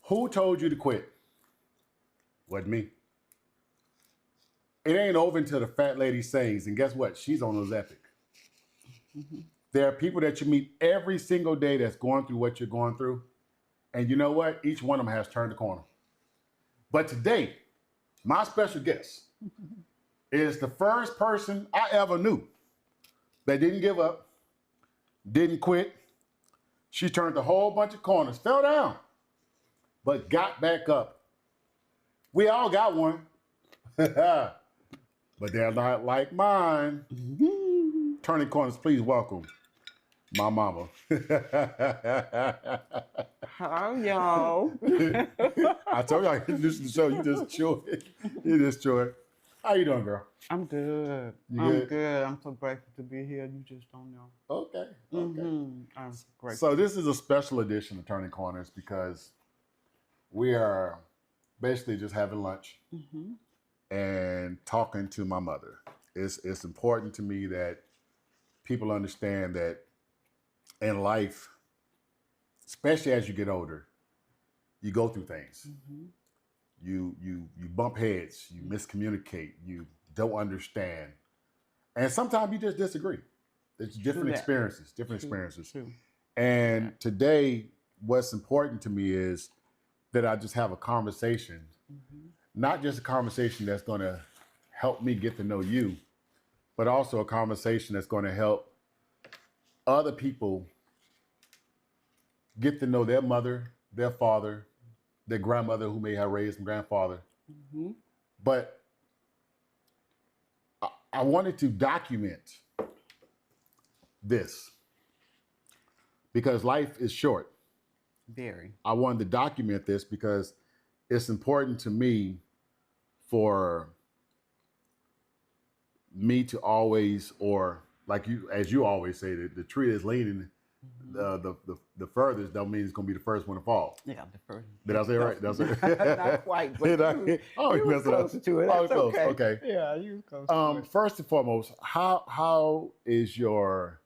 Who told you to quit? Wasn't me. It ain't over until the fat lady sings, and guess what? She's on those epic. Mm-hmm. There are people that you meet every single day that's going through what you're going through, and you know what? Each one of them has turned the corner. But today, my special guest is the first person I ever knew that didn't give up, didn't quit. She turned a whole bunch of corners, fell down, but got back up. We all got one, but they're not like mine. Turning corners, please welcome my mama. Hi, y'all. I told you I introduced the show. You just chew it. You just chew it. How you doing, girl? I'm good. You good? Good. I'm so grateful to be here. You just don't know. Okay. I'm grateful. So this is a special edition of Turning Corners because we are basically just having lunch and talking to my mother. It's important to me that people understand that in life, especially as you get older, you go through things. You bump heads, you miscommunicate, you don't understand. And sometimes you just disagree. It's different experiences. True. And today, what's important to me is that I just have a conversation, not just a conversation that's going to help me get to know you, but also a conversation that's going to help other people get to know their mother, their father, their grandmother who may have raised them, grandfather. But I wanted to document this because life is short. Very. I wanted to document this because it's important to me for me to always, or like you, as you always say, the tree is leaning the furthest don't mean it's going to be the first one to fall. Yeah, the first. Did I say it right? Did I say it? Not quite, but you were close to it. That's close. okay. Okay. Yeah, you were close to it. First and foremost, how is your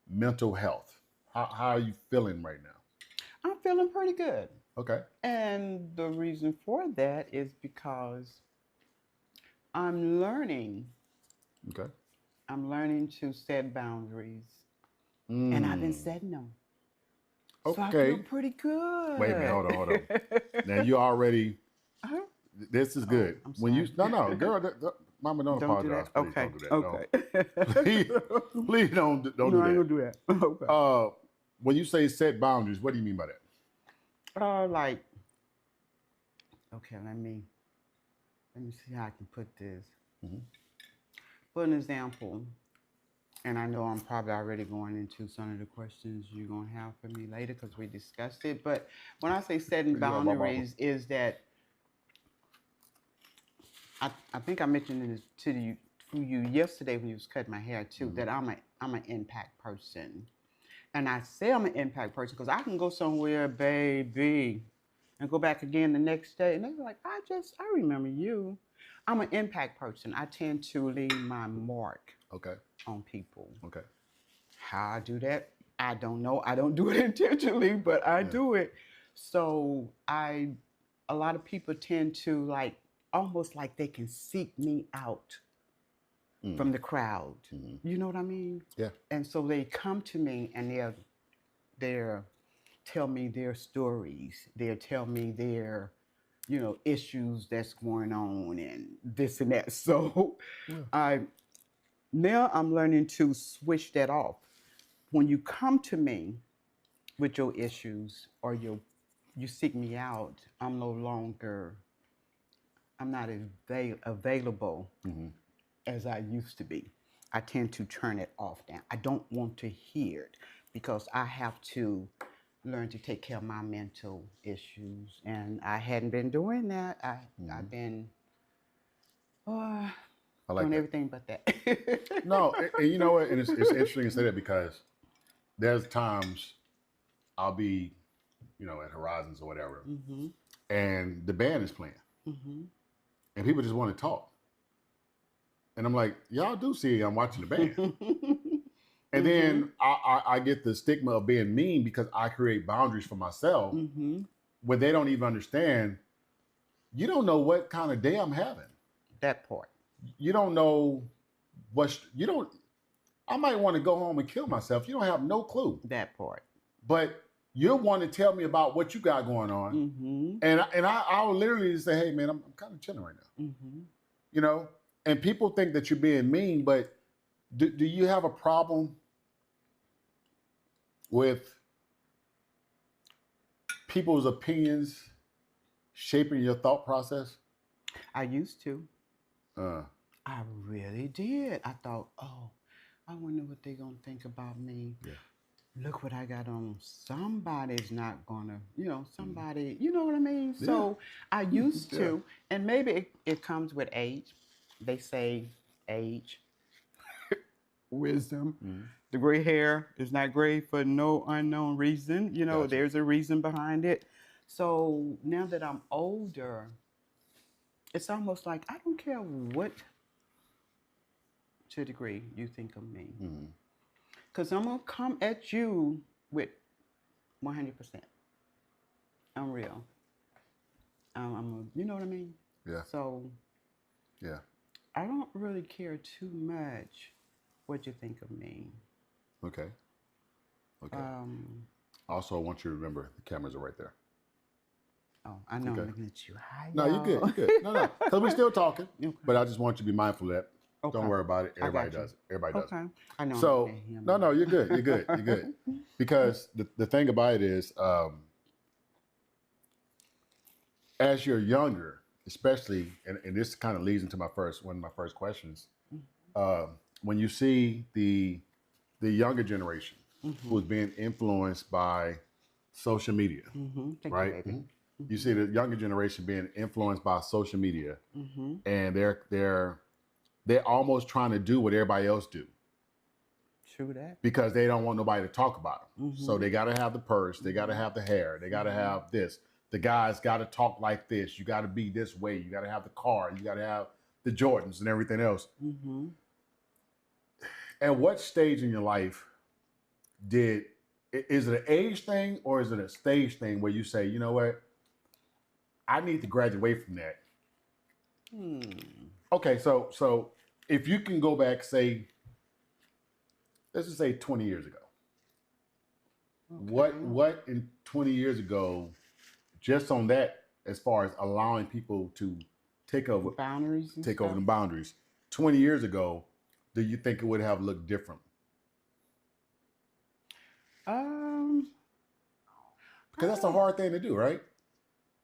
mental health? How are you feeling right now? I'm feeling pretty good. Okay. And the reason for that is because I'm learning. Okay. I'm learning to set boundaries. And I've been setting them. So I feel pretty good. Wait a minute, hold on. Now you already, this is good. I'm When you, sorry. no, girl, Mama, don't apologize. Do Please that. don't do that. Okay. No. Please don't do that. No, I ain't gonna do that. Okay. When you say set boundaries, what do you mean by that? Like, okay, let me see how I can put this. For an example, and I know I'm probably already going into some of the questions you're gonna have for me later because we discussed it. But when I say setting boundaries, is that I think I mentioned it to you yesterday when you was cutting my hair too. That I'm an impact person. And I say I'm an impact person because I can go somewhere, baby, and go back again the next day. And they're like, I remember you. I'm an impact person. I tend to leave my mark on people. Okay. How I do that, I don't know. I don't do it intentionally, but I do it. So a lot of people tend to like, almost like they can seek me out from the crowd. You know what I mean? Yeah. And so they come to me and they're tell me their stories. They'll tell me their, issues that's going on and this and that. So now I'm learning to switch that off. When you come to me with your issues or you seek me out, I'm not as available as I used to be. I tend to turn it off now. I don't want to hear it because I have to learn to take care of my mental issues. And I hadn't been doing that. I've been doing everything but that. No, and you know what? And it's interesting to say that because there's times I'll be, at Horizons or whatever, and the band is playing, and people just want to talk. And I'm like, y'all do see I'm watching the band. And then I get the stigma of being mean because I create boundaries for myself where they don't even understand. You don't know what kind of day I'm having. That part. You don't know you don't, I might want to go home and kill myself. You don't have no clue. That part. But you'll want to tell me about what you got going on. And I'll literally say, hey, man, I'm kind of chilling right now. You know? And people think that you're being mean, but do you have a problem with people's opinions shaping your thought process? I used to. I really did. I thought, oh, I wonder what they're going to think about me. Yeah. Look what I got on. Somebody's not going to, somebody, you know what I mean? Yeah. So I used to, and maybe it comes with age. They say age, wisdom. The gray hair is not gray for no unknown reason. Gotcha. There's a reason behind it. So now that I'm older, it's almost like I don't care what to a degree you think of me. Because I'm going to come at you with 100%. I'm real. You know what I mean? Yeah. So, yeah, I don't really care too much what you think of me. Okay. Also, I want you to remember the cameras are right there. Oh, I know. Okay. I'm looking at you. Hi, no, you're good. You're good. No, because we're still talking. Okay. But I just want you to be mindful of that. Okay. Don't worry about it. Everybody does it. Everybody does it. I know. So, no, you're good. You're good. You're good. Because the thing about it is, as you're younger, especially, and this kind of leads into one of my first questions, when you see the younger generation who's being influenced by social media, right? You see the younger generation being influenced by social media, and they're almost trying to do what everybody else do. True that. Because they don't want nobody to talk about them. So they got to have the purse, they got to have the hair, they got to have this. The guys got to talk like this. You got to be this way. You got to have the car. You got to have the Jordans and everything else. At what stage in your life is it an age thing or is it a stage thing where you say, you know what, I need to graduate from that? Okay, so if you can go back, say, let's just say 20 years ago. Okay. What in 20 years ago, just on that, as far as allowing people to take over the boundaries, 20 years ago, do you think it would have looked different? Because that's a hard thing to do, right?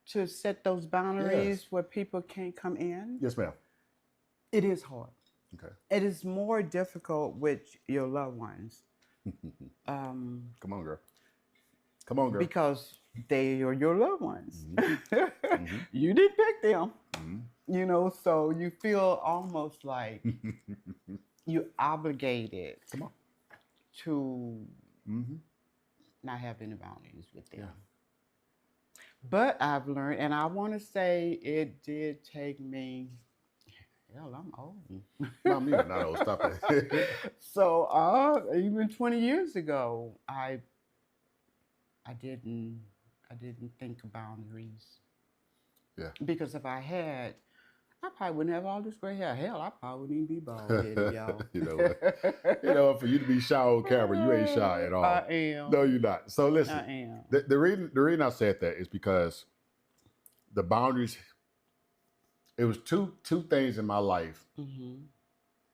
To set those boundaries where people can't come in? Yes, ma'am. It is hard. Okay. It is more difficult with your loved ones. Come on, girl. Come on, girl. Because they are your loved ones. You didn't pick them. So you feel almost like you're obligated to not have any boundaries with them. Yeah. But I've learned, and I want to say it did take me, hell, I'm old. No, me, not old. Stop it. So even 20 years ago, I didn't think of boundaries. Yeah. Because if I had, I probably wouldn't have all this gray hair. Hell, I probably wouldn't even be bald headed, y'all. You know what? For you to be shy on camera, you ain't shy at all. I am. No, you're not. So listen, I am. The reason I said that is because the boundaries. It was two things in my life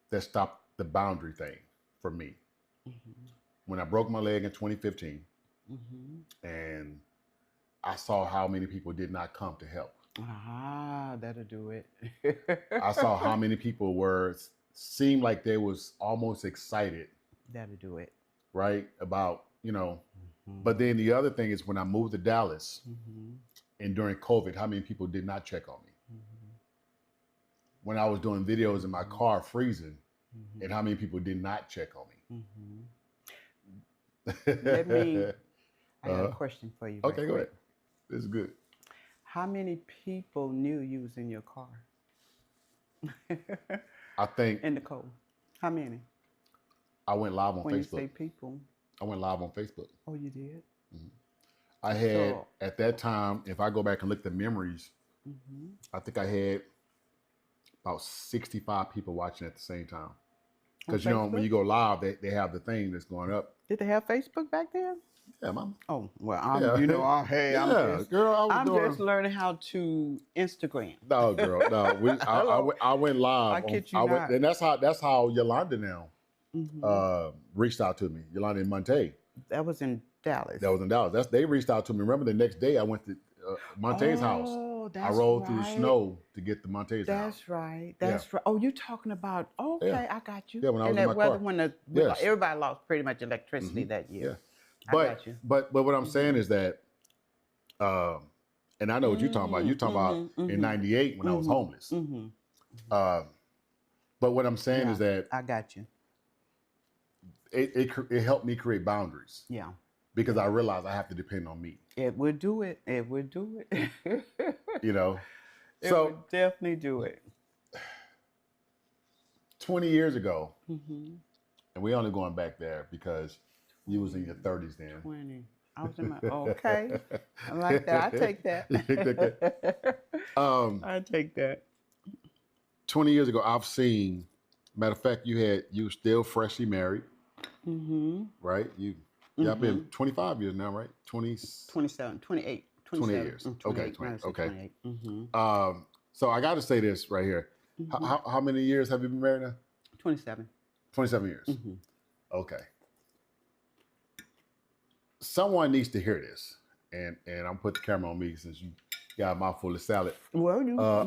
that stopped the boundary thing for me. When I broke my leg in 2015, and I saw how many people did not come to help. That'll do it. I saw how many people seemed like they was almost excited. That'll do it. Right? About, but then the other thing is when I moved to Dallas and during COVID, how many people did not check on me? When I was doing videos in my car freezing, and how many people did not check on me? I have a question for you. Okay, go ahead. This is good. How many people knew you was in your car? I think in the cold. How many? I went live on When you Facebook. say people. I went live on Facebook. Oh, you did? Mhm. I had, at that time, if I go back and look at the memories, I think I had about 65 people watching at the same time. Because, when you go live, they have the thing that's going up. Did they have Facebook back then? Yeah, Mom. Oh, well, Hey, I'm just learning how to Instagram. No, girl, no. I went live. I kid you not. And that's how Yolanda now reached out to me. Yolanda in Monte. That was in Dallas. They reached out to me. Remember the next day I went to Monte's house. I rolled through the snow to get to Monte's house. That's right. That's right. Oh, you're talking about, okay, Yeah. I got you. Yeah, when I was in my car. When everybody lost pretty much electricity that year. Yeah. I got you. But what I'm saying is that, and I know what you're talking about. You're talking about in '98 when I was homeless. But what I'm saying is that I got you. It helped me create boundaries. Yeah. Because I realized I have to depend on me. It would do it. It would do it. It would definitely do it. 20 years ago, and we're only going back there because you was in your 30s then. 20. I was in my, okay. I like that. I take that. I take that. 20 years ago, I've seen, matter of fact, you were still freshly married, right? Y'all been 25 years now, right? 27, 28. 28 years. 28, okay. 28. So I got to say this right here. How many years have you been married now? 27. 27 years. Okay. Someone needs to hear this, and I'm put the camera on me since you got a mouthful of salad. Well,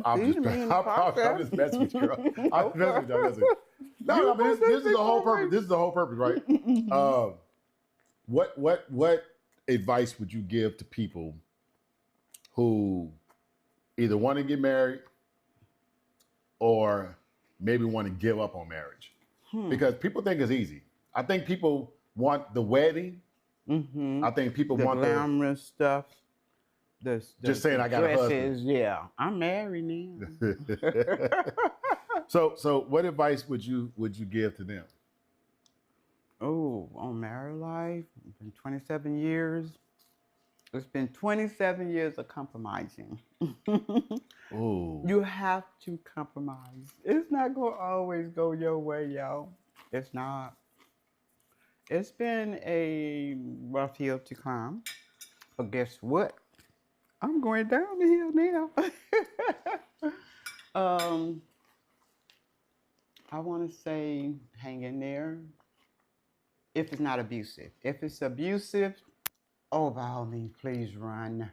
I'm just messing with you, girl. I'm messing with you. No, but this is the whole purpose. This is the whole purpose, right? What advice would you give to people who either want to get married or maybe want to give up on marriage? Because people think it's easy. I think people want the wedding. I think people want the glamorous stuff. Just saying I got a husband. Yeah, I'm married now. So what advice would you give to them? Oh, on married life, it's been 27 years. It's been 27 years of compromising. Ooh. You have to compromise. It's not going to always go your way, y'all. It's not. It's been a rough hill to climb. But guess what? I'm going down the hill now. I want to say hang in there. If it's not abusive. If it's abusive, oh, by all means, please run.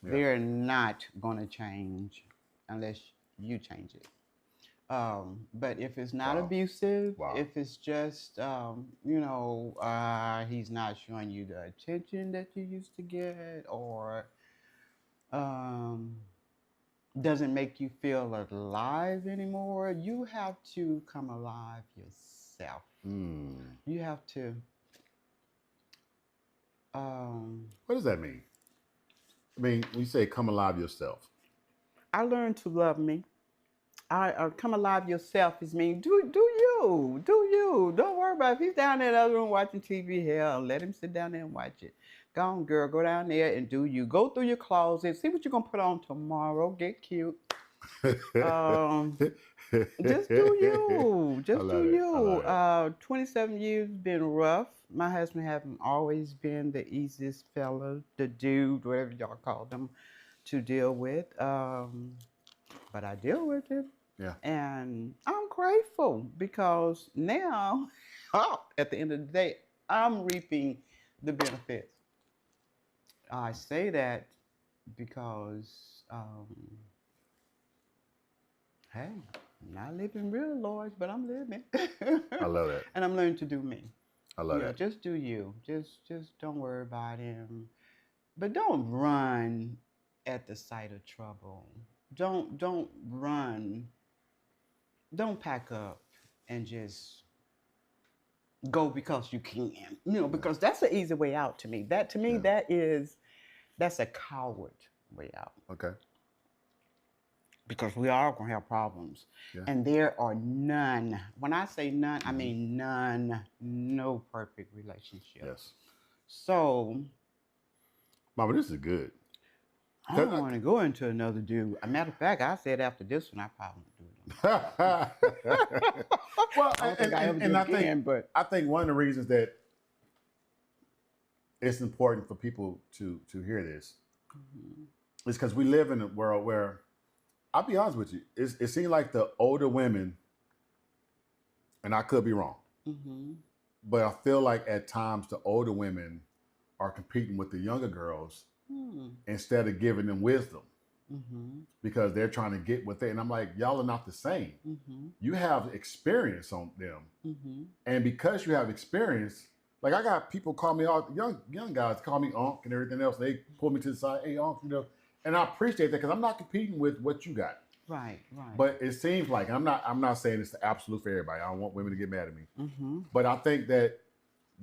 Yeah. They're not going to change unless you change it. But if it's not abusive, if it's just, he's not showing you the attention that you used to get, or doesn't make you feel alive anymore, you have to come alive yourself. You have to. What does that mean? I mean, when you say come alive yourself. I learned to love me. Come alive yourself is mean do you. Don't worry about it. If he's down there in the other room watching TV, hell, let him sit down there and watch it. Go on, girl, go down there and do you. Go through your closet, see what you're gonna put on tomorrow. Get cute. Just do you. Just do you. 27 years been rough. My husband hasn't always been the easiest fella, the dude, whatever y'all call them, to deal with. But I deal with him. Yeah. And I'm grateful because now, at the end of the day, I'm reaping the benefits. I say that because, hey, I'm not living real, Lord, but I'm living. I love that. And I'm learning to do me. I love that. Just do you. Just don't worry about him. But don't run at the sight of trouble. Don't run. Don't pack up and just go because you can. Because that's the easy way out to me. That's a coward way out. Okay. because we all gonna have problems. Yeah. And there are none. When I say none, I mean none. No perfect relationship. Yes. So Mama, this is good. I don't want to go into another dude. A matter of fact, I said after this one, I probably won't do it. Well, I don't think I ever do it again, but I think one of the reasons that it's important for people to hear this is because we live in a world where, I'll be honest with you, it seems like the older women, and I could be wrong, but I feel like at times the older women are competing with the younger girls instead of giving them wisdom because they're trying to get what they, and I'm like, y'all are not the same. You have experience on them. And because you have experience, like I got people call me all, young guys call me Unc and everything else. They pull me to the side, hey Unc, you know, and I appreciate that because I'm not competing with what you got. right. But it seems like, I'm not saying it's the absolute for everybody. I don't want women to get mad at me. But I think that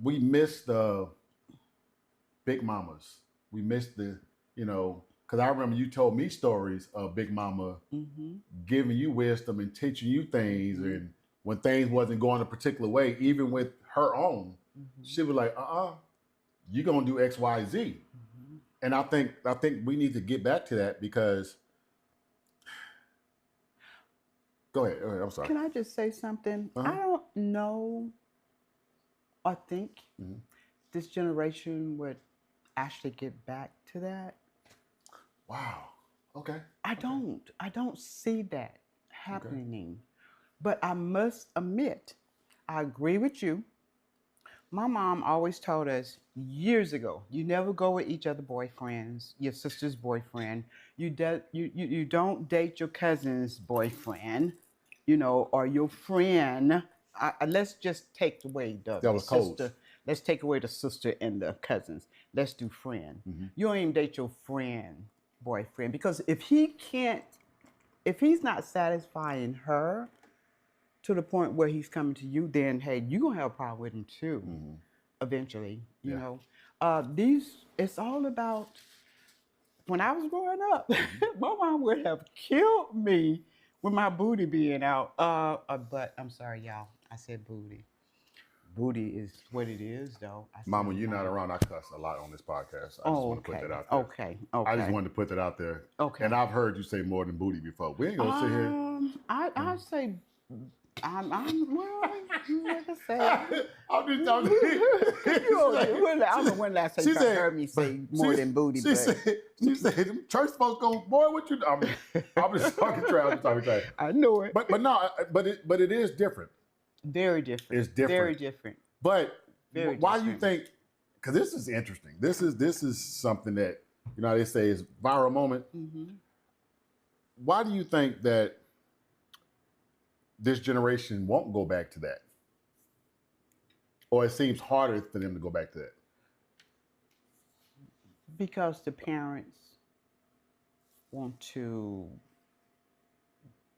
we miss the big mamas. We miss the, you know, because I remember you told me stories of Big Mama giving you wisdom and teaching you things. And when things wasn't going a particular way, even with her own, she was like, you're going to do X, Y, Z. And I think we need to get back to that because, go ahead, I'm sorry. Can I just say something? I don't know or think this generation would actually get back to that. Wow. Okay. I don't see that happening. But I must admit, I agree with you. My mom always told us years ago, you never go with each other boyfriends, your sister's boyfriend. You don't date your cousin's boyfriend, you know, or your friend. Let's just take away the sister. Let's take away the sister and the cousins. Let's do friend. You don't even date your friend boyfriend because if he's not satisfying her to the point where he's coming to you, then hey, you're gonna have a problem with him too. Eventually, you know. It's all about. When I was growing up, my mom would have killed me with my booty being out. But I'm sorry, y'all. I said booty. Booty is what it is, though. Mama, you're not around. I cuss a lot on this podcast. I just want to put that out there. Okay. I just wanted to put that out there. Okay. And I've heard you say more than booty before. We ain't gonna sit here. I say, well, like I say. I'm just. I don't know when last time you heard me say more than booty. She said, church folks going, boy, what you? I'm just talking trash. I know it. But no, but it is different. Very different. It's different. Very different. But why do you think? Because this is interesting. This is something that, you know, they say is viral moment. Why do you think that this generation won't go back to that? Or it seems harder for them to go back to that? Because the parents want to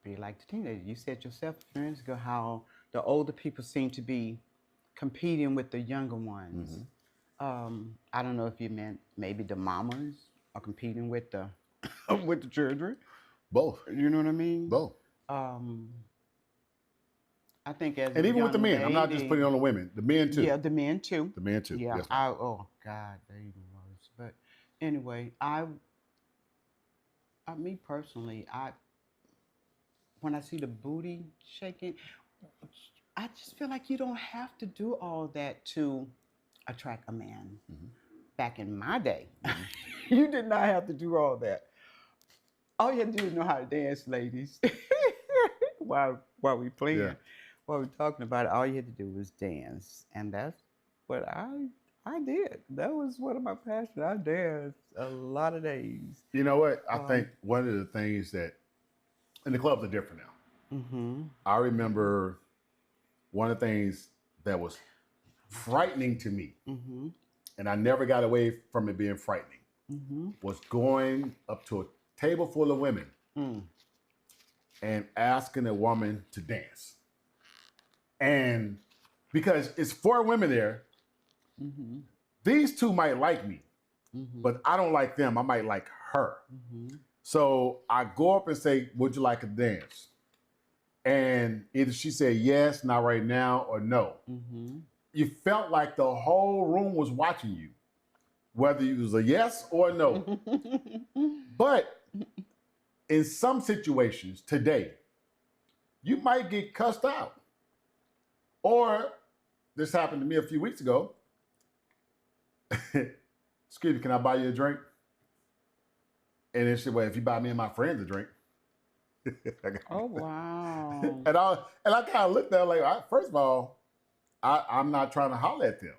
be like the teenagers. You said yourself a few minutes ago how the older people seem to be competing with the younger ones. I don't know if you meant maybe the mamas are competing with the with the children. Both. You know what I mean? Both. I think as and even with the men, lady, I'm not just putting it on the women. The men too. Yeah, the men too. The men too. Yeah. Yes, oh God, they're even worse. But anyway, me personally, when I see the booty shaking, I just feel like you don't have to do all that to attract a man. Back in my day, you did not have to do all that. All you had to do is know how to dance, ladies. while we playing. Yeah. While we're talking about it, all you had to do was dance. And that's what I did. That was one of my passions. I danced a lot of days. You know what? I think one of the things that, and the clubs are different now. I remember one of the things that was frightening to me, and I never got away from it being frightening, was going up to a table full of women and asking a woman to dance. And because it's 4 women there, these 2 might like me, but I don't like them. I might like her. So I go up and say, would you like to dance? And either she said yes, not right now, or no. Mm-hmm. You felt like the whole room was watching you, whether it was a yes or a no. But in some situations today, you might get cussed out. Or this happened to me a few weeks ago. Excuse me, can I buy you a drink? And then she said, well, if you buy me and my friends a drink. Oh, wow. And I kind of looked at her like, first of all, I'm not trying to holler at them,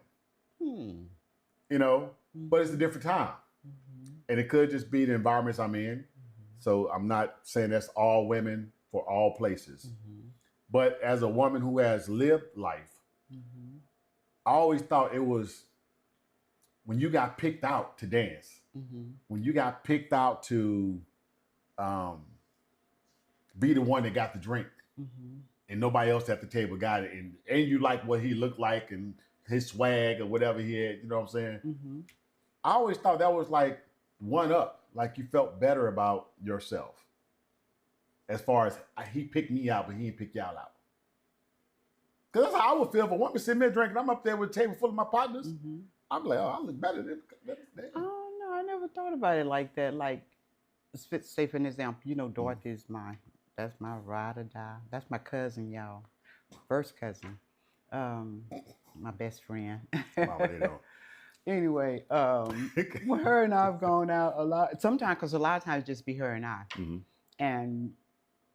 you know, but it's a different time. Mm-hmm. And it could just be the environments I'm in. So I'm not saying that's all women for all places. Mm-hmm. But as a woman who has lived life, I always thought it was when you got picked out to dance, when you got picked out to be the one that got the drink, and nobody else at the table got it, and you like what he looked like and his swag or whatever he had, you know what I'm saying? I always thought that was like one up, like you felt better about yourself. As far as he picked me out, but he didn't pick y'all out. Because that's how I would feel if a woman sitting there drinking. I'm up there with a table full of my partners. I'm like, oh, I look better than. Oh no, I never thought about it like that. Like, say for an example, you know, Dorothy's that's my ride or die. That's my cousin, y'all, first cousin, my best friend. Anyway, when her and I've gone out a lot, sometimes because a lot of times just be her and I, and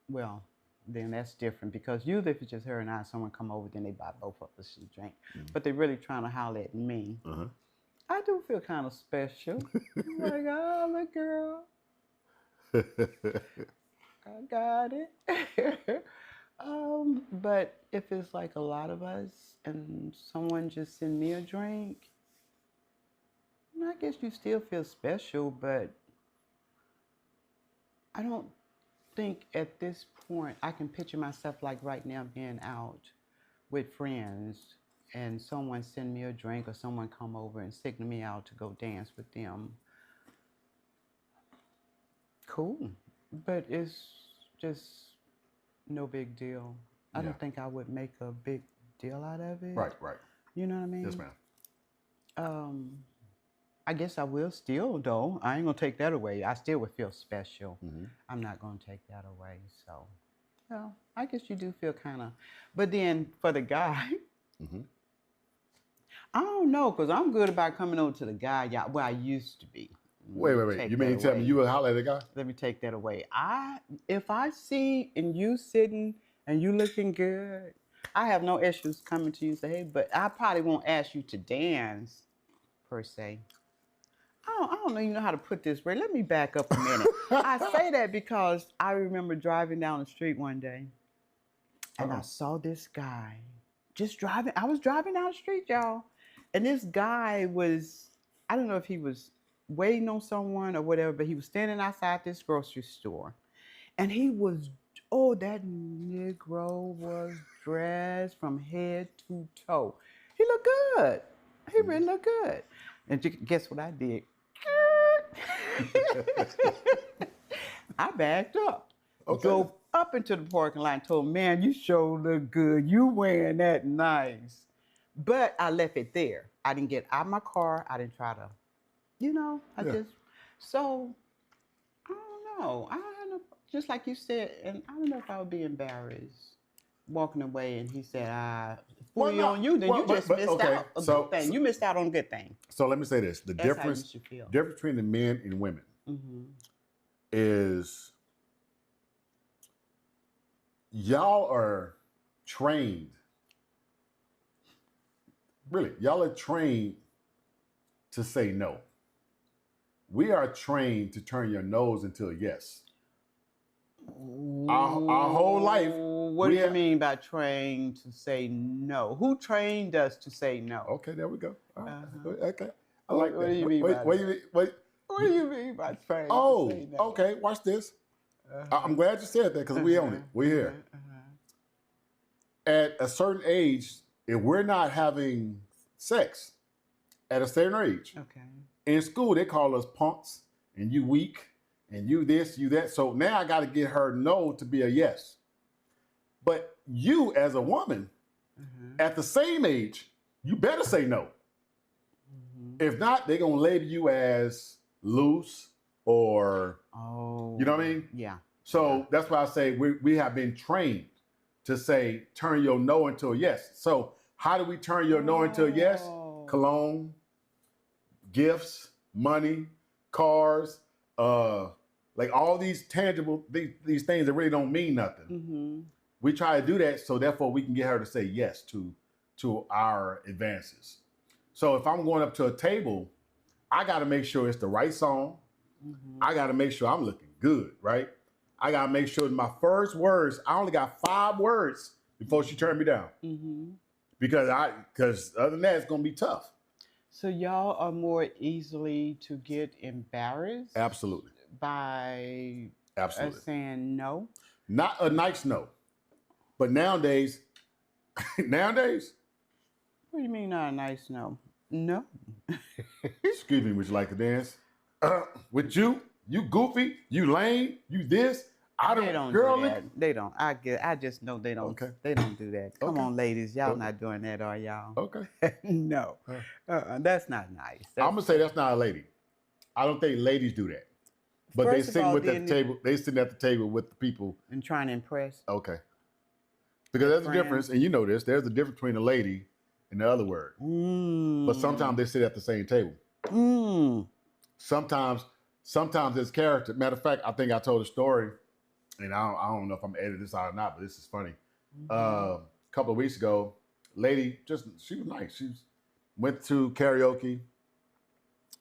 well, then that's different because usually if it's just her and I, someone come over, then they buy both of us a drink. But they're really trying to holler at me. I do feel kind of special. I'm like, oh, look, girl, I got it. But if it's like a lot of us and someone just send me a drink, I guess you still feel special, but I don't think at this point I can picture myself like right now being out with friends and someone send me a drink or someone come over and signal me out to go dance with them. Cool, but it's just no big deal. I don't think I would make a big deal out of it. Right. You know what I mean? Yes, ma'am. I guess I will still, though. I ain't gonna take that away. I still would feel special. I'm not gonna take that away. So, well, I guess you do feel kind of. But then for the guy, I don't know, because I'm good about coming over to the guy. Yeah, where I used to be. Wait. You mean tell me you would holler at the guy? Let me take that away. If I see and you sitting and you looking good, I have no issues coming to you and say, hey, but I probably won't ask you to dance per se. I don't even know how to put this right. Let me back up a minute. I say that because I remember driving down the street one day and I saw this guy just driving. I was driving down the street, y'all. And this guy was, I don't know if he was waiting on someone or whatever, but he was standing outside this grocery store. And he was, that Negro was dressed from head to toe. He looked good. He really looked good. And guess what I did? I backed up. Drove up into the parking lot and told him, man, you sure look good. You wearing that nice. But I left it there. I didn't get out of my car. I didn't try to, so, I don't know. I don't know. Just like you said, and I don't know if I would be embarrassed walking away and he said, on you, then you just missed out a good thing. You missed out on a good thing. So let me say this. The difference between the men and women is y'all are trained. Really, y'all are trained to say no. We are trained to turn your nose into a yes. Our whole life. What do you mean by trained to say no? Who trained us to say no? Okay, there we go. Okay, I like that. What do you mean by that? What do you mean by trained to say no? Okay, watch this. I'm glad you said that because we own it. We're here. At a certain age, if we're not having sex at a certain age, in school they call us punks and you weak and you this, you that. So now I got to get her no to be a yes. But you as a woman, at the same age, you better say no. If not, they're going to label you as loose or, you know what I mean? Yeah. So that's why I say we have been trained to say, turn your no into a yes. So how do we turn your no into a yes? Cologne, gifts, money, cars, like all these tangible, these things that really don't mean nothing. We try to do that so therefore we can get her to say yes to our advances. So if I'm going up to a table, I got to make sure it's the right song. I got to make sure I'm looking good, right? I got to make sure that my first words, I only got 5 words before she turned me down. Because other than that, it's going to be tough. So y'all are more easily to get embarrassed? Absolutely. By saying no? Not a nice no. But nowadays, What do you mean not a nice no? No. Excuse me, would you like to dance? With you goofy, you lame, you this. They don't do that. They don't. I just know they don't. Okay. They don't do that. Come on, ladies. Y'all not doing that, are y'all? Okay. No. That's not nice. I'm gonna say that's not a lady. I don't think ladies do that. But they sitting at the table. They sitting at the table with the people and trying to impress. Okay. Because there's a difference, and you know this. There's a difference between a lady and the other word. But sometimes they sit at the same table. Sometimes there's character. Matter of fact, I think I told a story, and I don't know if I'm editing this out or not, but this is funny. A couple of weeks ago, lady, she was nice. She went to karaoke,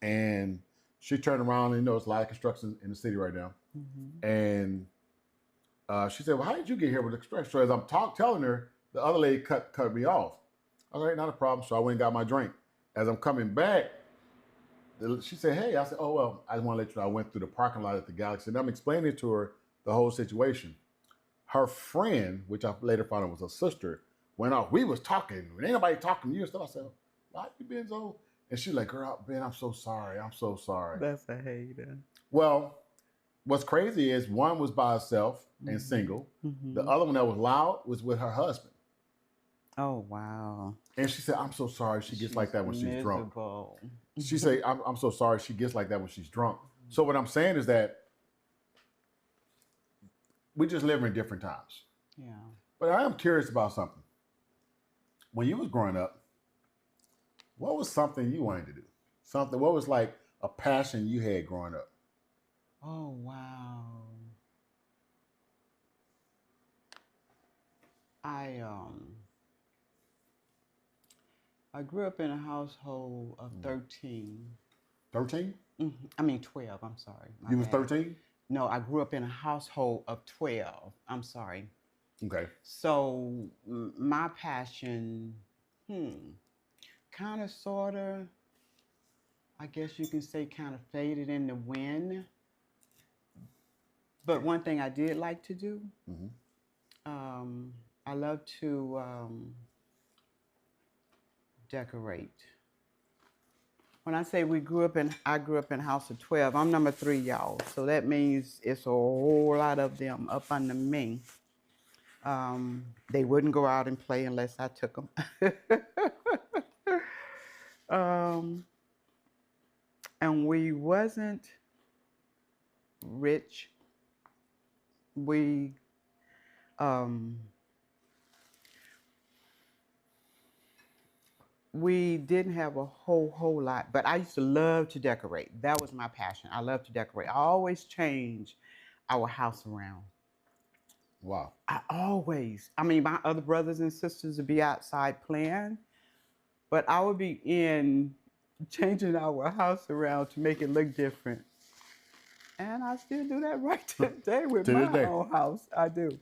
and she turned around, and you know, it's a lot of construction in the city right now. And she said, well, how did you get here with the express? So as I'm telling her, the other lady cut me off. I was like, not a problem. So I went and got my drink. As I'm coming back, she said, hey. I said, oh, well, I just want to let you know I went through the parking lot at the Galaxy. And I'm explaining to her the whole situation. Her friend, which I later found out was her sister, went off. We was talking. Ain't nobody talking to you and stuff. I said, why you being so? And she's like, girl, Ben, I'm so sorry. I'm so sorry. That's a hater. Well, what's crazy is one was by herself and single. The other one that was loud was with her husband. Oh, wow. And she said, I'm so sorry she gets like that when she's drunk. She said, I'm so sorry she gets like that when she's drunk. So what I'm saying is that we just live in different times. Yeah. But I am curious about something. When you was growing up, what was something you wanted to do? What was like a passion you had growing up? Oh, wow. I grew up in a household of 13. 13? I mean 12, I'm sorry. You was 13? No, I grew up in a household of 12. I'm sorry. Okay. So my passion, kind of, sort of, I guess you can say kind of faded in the wind. But one thing I did like to do, I love to decorate. When I say I grew up in a house of 12, I'm number 3, y'all. So that means it's a whole lot of them up under me. They wouldn't go out and play unless I took them. And we wasn't rich. We didn't have a whole lot, but I used to love to decorate. That was my passion. I love to decorate. I always change our house around. Wow. I mean, my other brothers and sisters would be outside playing, but I would be in changing our house around to make it look different. And I still do that right today with my own house. I do.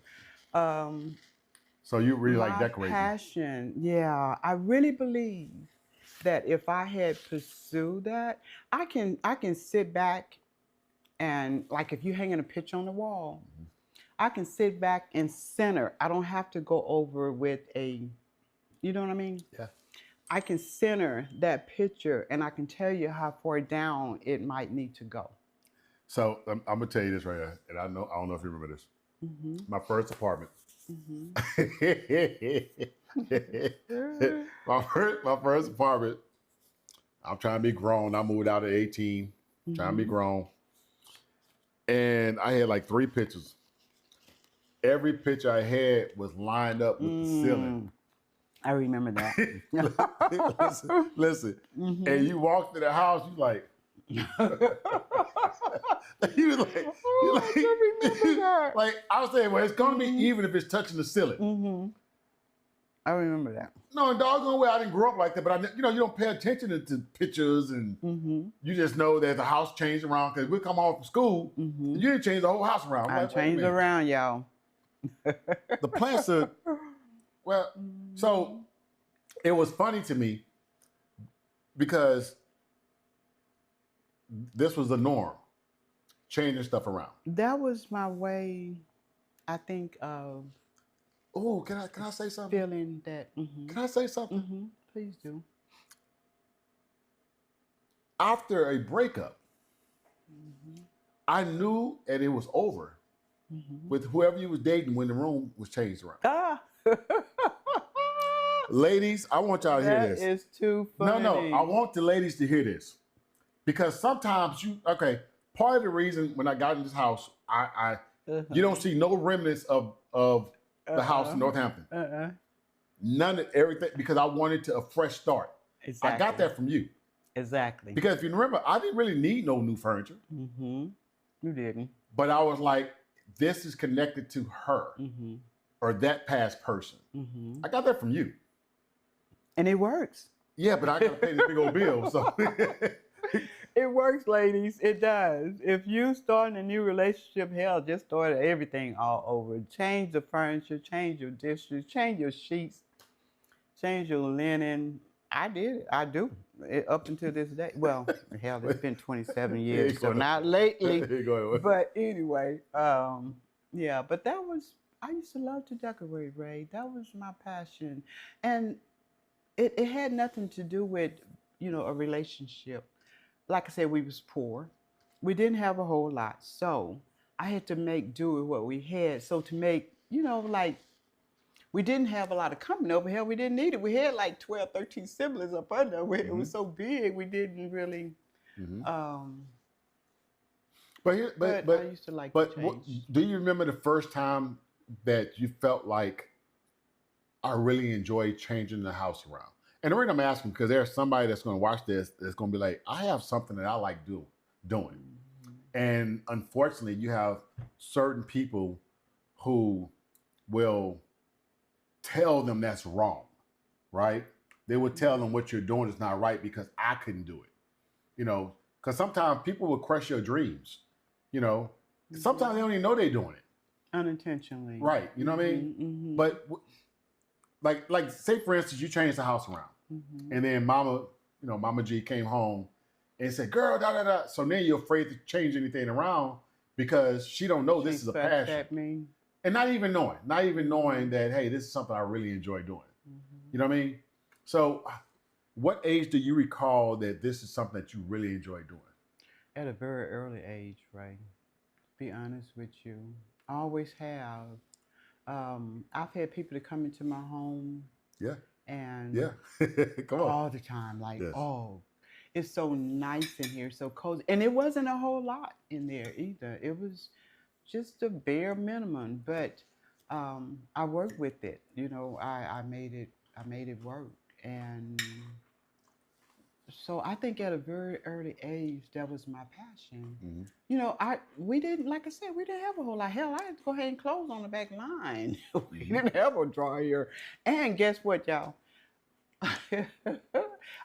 So you really like decorating? My passion, yeah. I really believe that if I had pursued that, I can sit back and, like, if you're hanging a picture on the wall, I can sit back and center. I don't have to go over with you know what I mean? Yeah. I can center that picture and I can tell you how far down it might need to go. So I'm gonna tell you this right here, and I don't know if you remember this. Mm-hmm. My first apartment. Mm-hmm. my first apartment. I'm trying to be grown. I moved out at 18, trying to be grown, and I had like 3 pictures. Every picture I had was lined up with the ceiling. I remember that. listen. And you walked to the house, you like, you like I was saying, well, it's gonna be even if it's touching the ceiling. I remember that. No, in doggone way, I didn't grow up like that, but you don't pay attention to pictures, and you just know that the house changed around because we come home from school, and you didn't change the whole house around. I changed around, y'all. The plants are, well, so it was funny to me because this was the norm, changing stuff around. That was my way, I think, of. Oh, can I say something? Feeling that. Can I say something? Please do. After a breakup, I knew that it was over with whoever you was dating when the room was changed around. Ah. Ladies, I want y'all to hear this. That is too funny. No, I want the ladies to hear this. Because sometimes part of the reason when I got in this house, you don't see no remnants of the house in Northampton. None of everything, because I wanted a fresh start. Exactly. I got that from you. Exactly. Because if you remember, I didn't really need no new furniture. You didn't. But I was like, this is connected to her or that past person. I got that from you. And it works. Yeah, but I got to pay this big old bill. So it works, ladies. It does. If you start a new relationship, hell, just start everything all over. Change the furniture, change your dishes, change your sheets, change your linen. I did it. I do. Up until this day. Well, hell, it's been 27 years, so not lately. But anyway, yeah, but I used to love to decorate, Ray. That was my passion. And it had nothing to do with, a relationship. Like I said, we was poor. We didn't have a whole lot. So I had to make do with what we had. So to make, we didn't have a lot of company over here. We didn't need it. We had like 12, 13 siblings up under. It was so big, we didn't really. But I used to like to change. Do you remember the first time that you felt like I really enjoyed changing the house around? And the reason I'm asking, because there's somebody that's going to watch this that's going to be like, I have something that I like doing. And unfortunately, you have certain people who will tell them that's wrong, right? They will tell them what you're doing is not right because I couldn't do it. Because sometimes people will crush your dreams. Sometimes they don't even know they're doing it. Unintentionally. Right. You know what I mean? But like say for instance, you changed the house around, and then Mama G came home and said, "Girl, da da da." So then you're afraid to change anything around because she don't know this is a passion, at me. and not even knowing that, hey, this is something I really enjoy doing. You know what I mean? So, what age do you recall that this is something that you really enjoy doing? At a very early age, right? To be honest with you, I always have. I've had people that come into my home. Yeah. And come on. All the time, like, oh, it's so nice in here, so cozy. And it wasn't a whole lot in there either. It was just the bare minimum. But I worked with it. I made it work. And so I think at a very early age, that was my passion. We didn't, like I said, we didn't have a whole lot. Hell, I had to go ahead and close on the back line. We didn't have a dryer. And guess what, y'all?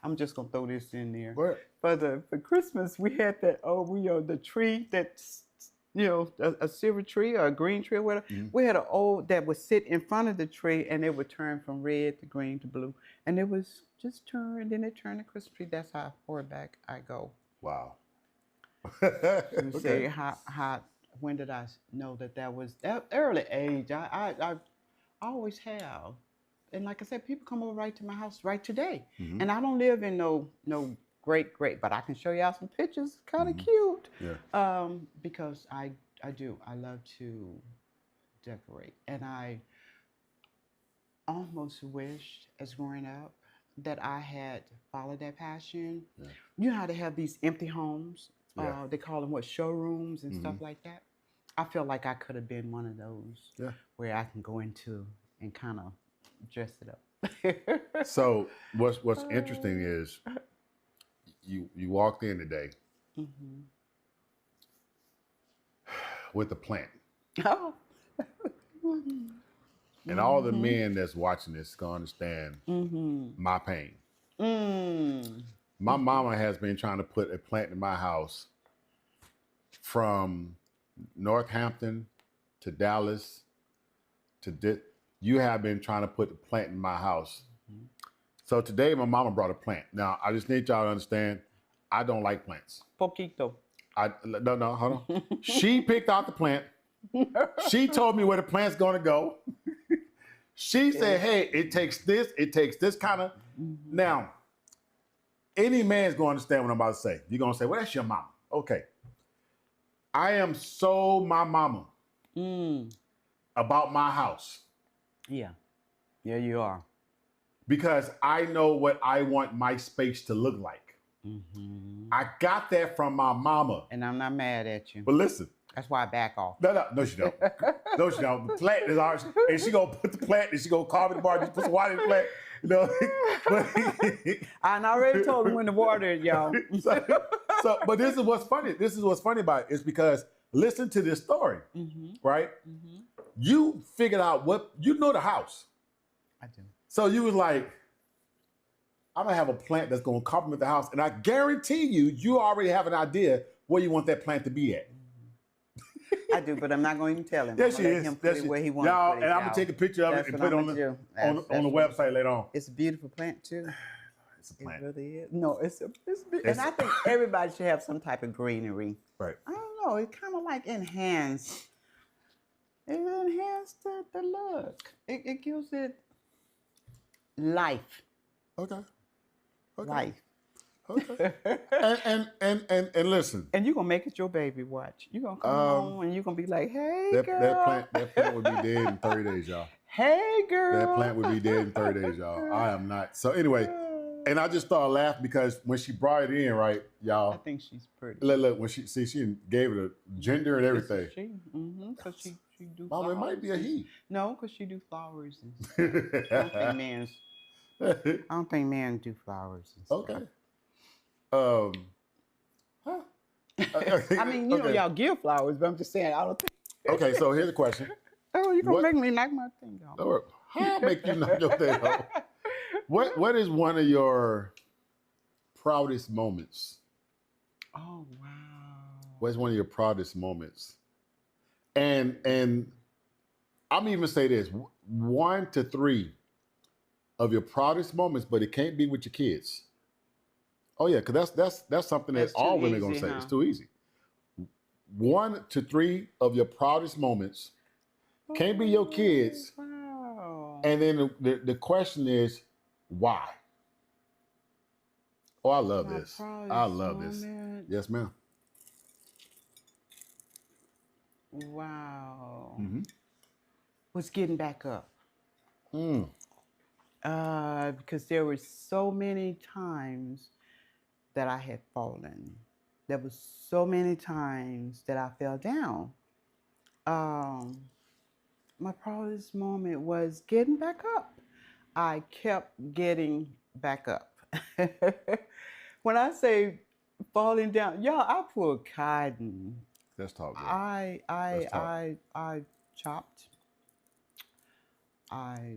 I'm just gonna throw this in there. What? For Christmas, we had that the tree that's a silver tree or a green tree or whatever. We had an old that would sit in front of the tree and it would turn from red to green to blue, and it was just turned, then it turned to Christmas tree. That's how far back I go. Wow. You say how when did I know that was that early age? I always have. And like I said, people come over right to my house right today. And I don't live in no great, great. But I can show y'all some pictures. Kind of Mhm. cute. Yeah. Because I do. I love to decorate, and I almost wished as growing up that I had followed that passion. Yeah. You know how they have these empty homes? Yeah. They call them what, showrooms and stuff Mhm. like that. I feel like I could have been one of those Yeah. where I can go into and kind of dress it up. So what's interesting is you walked in today Mhm. with a plant. Oh. And all the Mhm. men that's watching this gonna understand Mhm. my pain. Mm. My mama has been trying to put a plant in my house from Northampton to Dallas you have been trying to put a plant in my house. Mhm. So today my mama brought a plant. Now I just need y'all to understand, I don't like plants. Poquito. No, hold on. She picked out the plant. She told me where the plant's gonna go. She said, hey, it takes this kind of. Mhm. Now, any man's gonna understand what I'm about to say. You're gonna say, well, that's your mama. Okay. I am so my mama Mm. about my house Yeah. Yeah, you are. because I know what I want my space to look like. Mm-hmm. I got that from my mama. And I'm not mad at you. But listen. That's why I back off. No, she don't. No, she don't. The plant is ours, and she gonna put the plant, and she gonna carve it apart, just put some water in the plant. You know, but I already told him when to water it, y'all. But this is what's funny. This is what's funny about it. Is because listen to this story, Mm-hmm. right? Mm-hmm. You figured out what you know the house. I do. So you was like, I'm gonna have a plant that's gonna complement the house, and I guarantee you already have an idea where you want that plant to be at. I do, but I'm not going to even tell him. Yes, I'm she let is. him put it where he wants Y'all, to put it. and I'm gonna take a picture of it and put it on the website later on. It's a beautiful plant too. It's a plant. It really is. No, it's and I think everybody should have some type of greenery. Right. I don't know. It kind of like enhance. It enhanced the look. It gives it life. Okay. Life. Okay. and listen. And you're gonna make it your baby. Watch. You're gonna come home and you're gonna be like, hey girl. That plant would be dead in 30 days, y'all. Hey girl. That plant would be dead in 30 days, y'all. I am not. So anyway, and I just started laughing because when she brought it in, right, y'all. I think she's pretty. Look, when she gave it a gender and everything. She, because she do Mama, flowers. it might be a he. No, because she do flowers and stuff. I don't think men do flowers and stuff. Okay. I mean, you know, y'all give flowers, but I'm just saying, I don't think. Okay, so here's the question. Oh, you're going to make me knock my thing off. How make you knock your thing off? What is one of your proudest moments? Oh, wow. What's one of your proudest moments? And I'm even say this, 1 to 3 of your proudest moments, but it can't be with your kids. Oh yeah, because that's something that all women are gonna say. It's too easy. 1 to 3 of your proudest moments can't be your kids. Wow. And then the question is, why? Oh, I love this. I love this. Yes, ma'am. Wow. Mm-hmm. Was getting back up. Mm. Because there were so many times that I had fallen. There was so many times that I fell down. My proudest moment was getting back up. I kept getting back up. When I say falling down, y'all, I pulled cotton. Let's talk. Girl. I chopped. I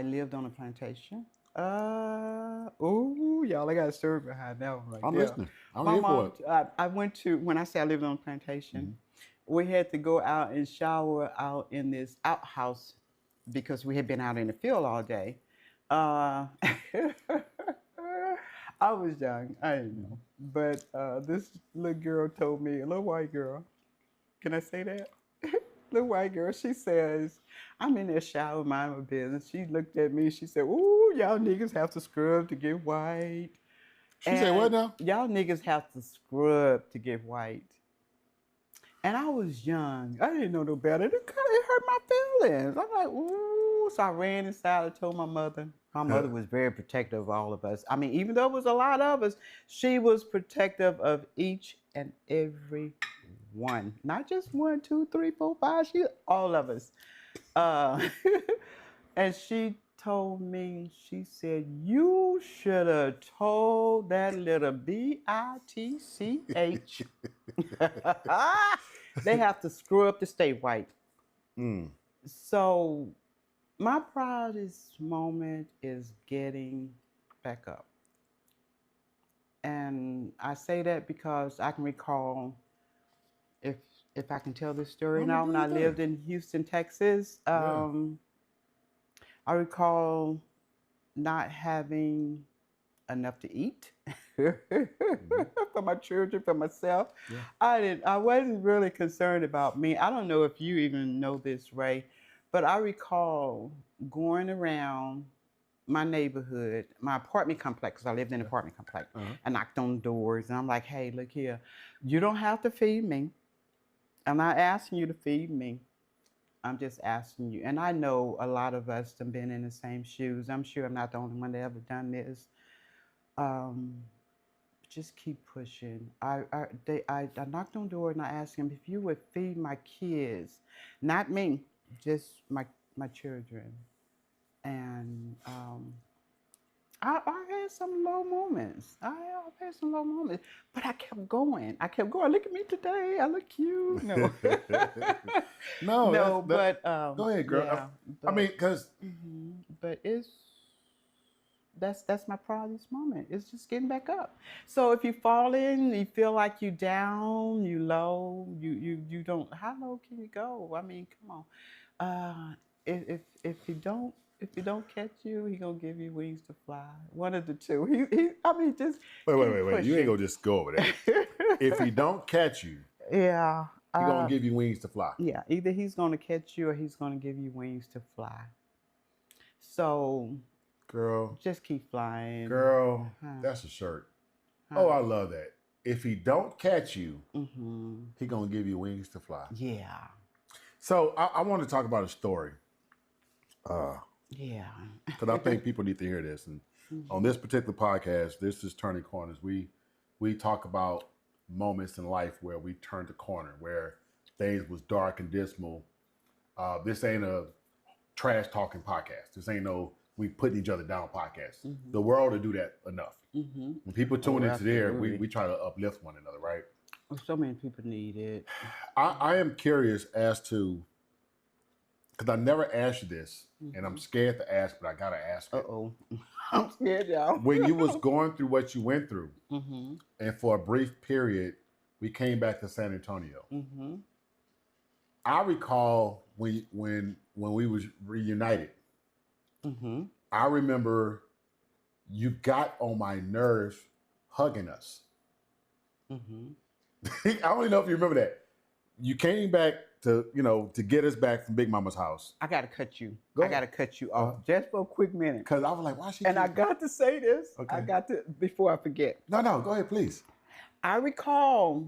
lived on a plantation. Y'all, I got a story behind that one right I'm there. listening. I'm here for it. I went to, when I say I lived on a plantation, we had to go out and shower out in this outhouse because we had been out in the field all day. I was young, I didn't know. But this little girl told me, a little white girl, can I say that? Little white girl, she says, I'm in there showering, mind my business. She looked at me, she said, ooh, y'all niggas have to scrub to get white. She said, what now? Y'all niggas have to scrub to get white. And I was young. I didn't know no better. It hurt my feelings. I'm like, ooh. So I ran inside and told my mother. My mother was very protective of all of us. I mean, even though it was a lot of us, she was protective of each and every one. Not just 1, 2, 3, 4, 5. All of us. And she told me, she said, you should have told that little bitch. They have to screw up to stay white. So my proudest moment is getting back up. And I say that because I can recall, if I can tell this story now, when I lived in Houston, Texas, I recall not having enough to eat for my children, for myself. Yeah. I wasn't really concerned about me. I don't know if you even know this, Ray, but I recall going around my neighborhood, my apartment complex, 'cause I lived in an apartment complex. I knocked on doors and I'm like, hey, look here, you don't have to feed me. I'm not asking you to feed me. I'm just asking you. And I know a lot of us have been in the same shoes. I'm sure I'm not the only one that ever done this. Just keep pushing. I knocked on doors and I asked him if you would feed my kids, not me, just my children. And I had some low moments. I've had some low moments, but I kept going. Look at me today. I look cute. No, no, but go ahead, girl. Yeah, I mean, because but that's my proudest moment. It's just getting back up. So if you fall in, you feel like you down, you low, you don't. How low can you go? I mean, come on. If you don't catch you, he gonna give you wings to fly. One of the two. I mean, just wait. You ain't gonna just go over there. If he don't catch you, yeah, he gonna give you wings to fly. Yeah, either he's gonna catch you or he's gonna give you wings to fly. So, girl, just keep flying. Girl, that's a shirt. Oh, I love that. If he don't catch you, he gonna give you wings to fly. Yeah. So I want to talk about a story. Yeah. Because I think people need to hear this. And on this particular podcast, this is Turning Corners. We talk about moments in life where we turned the corner, where things was dark and dismal. This ain't a trash talking podcast. This ain't no we putting each other down podcast. The world will do that enough. When people tune into there, we try to uplift one another, right? So many people need it. I am curious as to, because I never asked you this, and I'm scared to ask, but I gotta ask it. I'm scared, y'all. When you was going through what you went through, and for a brief period, we came back to San Antonio. I recall when we was reunited. I remember you got on my nerves hugging us. I don't even know if you remember that. You came back to get us back from Big Mama's house. I gotta cut you. I gotta cut you off just for a quick minute. Because I was like, why she? And I got to say this. Okay. I got to before I forget. No, go ahead, please. I recall.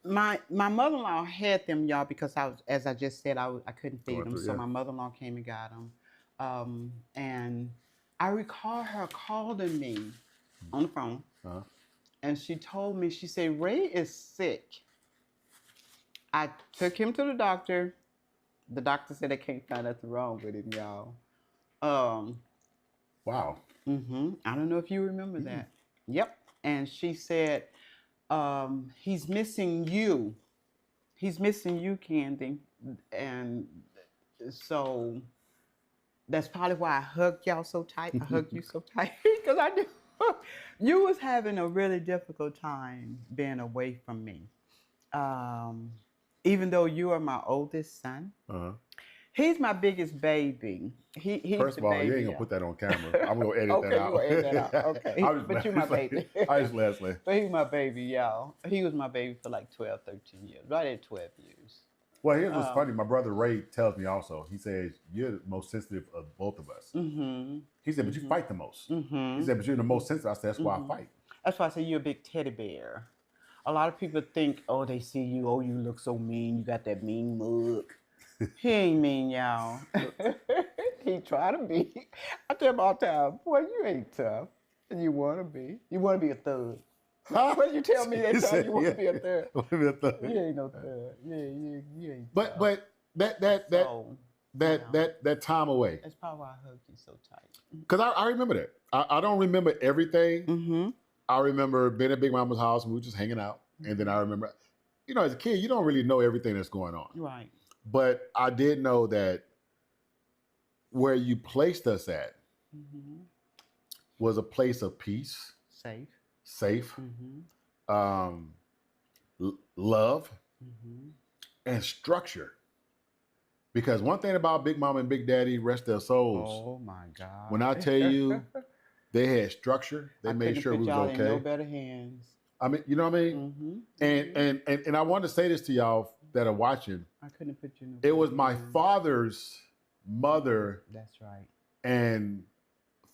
My mother-in-law had them, y'all, because as I just said, I couldn't feed them. So my mother-in-law came and got them. And I recall her calling me on the phone. And she told me, she said, Ray is sick. I took him to the doctor. The doctor said they can't find nothing wrong with him, y'all. Wow. I don't know if you remember that. Yep. And she said, he's missing you. He's missing you, Candy. And so that's probably why I hugged y'all so tight. I hugged you so tight because I knew you was having a really difficult time being away from me. Even though you are my oldest son, he's my biggest baby. He's First of all, baby, you ain't gonna put that on camera. I'm gonna edit that out. Okay, you edit that out. Okay, but you're my baby. I just Leslie. But he's my baby, y'all. He was my baby for like 12, 13 years, right at 12 years. Well, here's what's funny. My brother Ray tells me also. He says you're the most sensitive of both of us. He said, but you fight the most. He said, but you're the most sensitive. I said, that's why I fight. That's why I say you're a big teddy bear. A lot of people think, oh, they see you, oh, you look so mean. You got that mean mug. He ain't mean, y'all. He try to be. I tell him all the time, boy, you ain't tough. And you want to be. You want to be a thug. What you tell me that time you want to be a thug? Want to be a thug. You ain't no thug. You ain't But so, that time away. that's probably why I hugged you so tight. Because I remember that. I don't remember everything. I remember being at Big Mama's house and we were just hanging out. And then I remember, you know, as a kid, you don't really know everything that's going on. Right. But I did know that where you placed us at was a place of peace. Safe. Love. And structure. Because one thing about Big Mama and Big Daddy, rest their souls. Oh my God. When I tell you, they had structure. They made sure we was okay. In no better hands. I mean, you know what I mean? And I want to say this to y'all that are watching. I couldn't put you in. It was my father's mother. That's right. And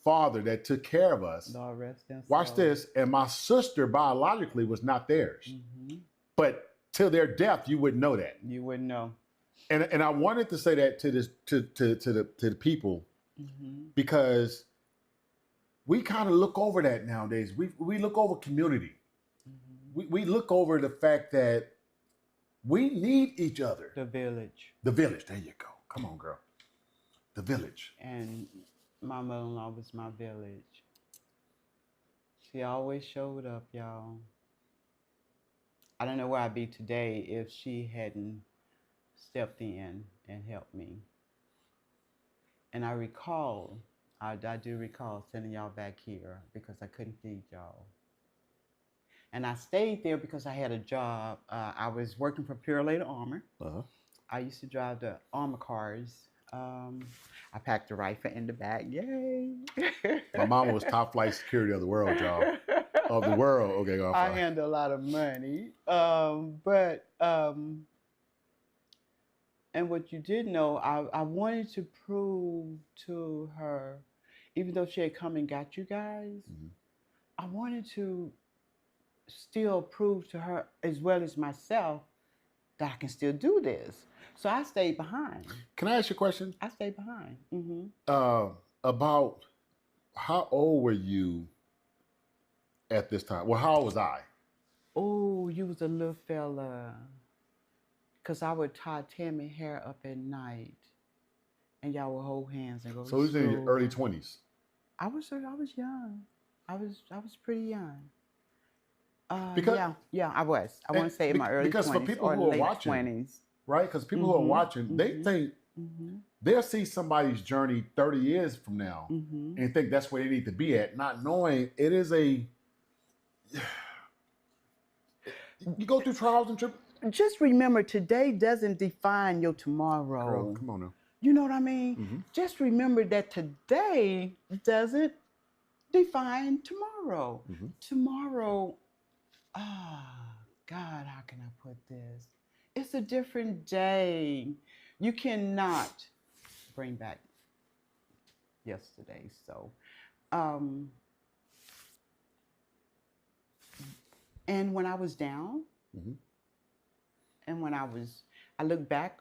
father that took care of us. Lord rest their Watch soul. this. And my sister biologically was not theirs. But till their death, you wouldn't know that. You wouldn't know. And I wanted to say that to the people because we kind of look over that nowadays. We look over community. We look over the fact that we need each other. The village. The village. There you go. Come on, girl. The village. And my mother-in-law was my village. She always showed up, y'all. I don't know where I'd be today if she hadn't stepped in and helped me. And I recall, I do recall sending y'all back here because I couldn't feed y'all. And I stayed there because I had a job. I was working for Pure Later Armor. I used to drive the armor cars. I packed the rifle in the back. Yay! My mama was top flight security of the world, y'all. Of the world. Okay, go on. I handle a lot of money. And what you did know, I wanted to prove to her, even though she had come and got you guys, I wanted to still prove to her, as well as myself, that I can still do this. So I stayed behind. Can I ask you a question? I stayed behind. About how old were you at this time? Well, how old was I? Oh, you was a little fella. Because I would tie Tammy hair up at night. And y'all would hold hands and go to So you was in your early 20s? I was young. I was pretty young. Because, yeah, I was. I want to say in my early 20s because for people who are watching, 20s. Right? Because people who are watching, they think they'll see somebody's journey 30 years from now and think that's where they need to be at, not knowing it is a... You go through trials and tribulations. Just remember, today doesn't define your tomorrow. Girl, come on now. You know what I mean? Just remember that today doesn't define tomorrow. Tomorrow, God, how can I put this? It's a different day. You cannot bring back yesterday. So, and when I was down, and when I look back,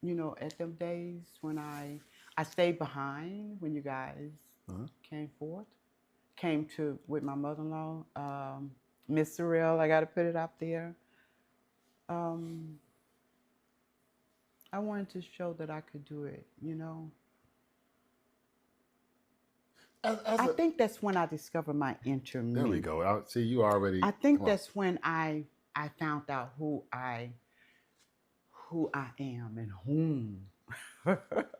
you know, at them days when I stayed behind when you guys came with my mother-in-law, Miss Sorrell, I got to put it out there. I wanted to show that I could do it, you know. I think that's when I discovered my inner me. There we go. See, you already... I think that's when I found out who I am and whom I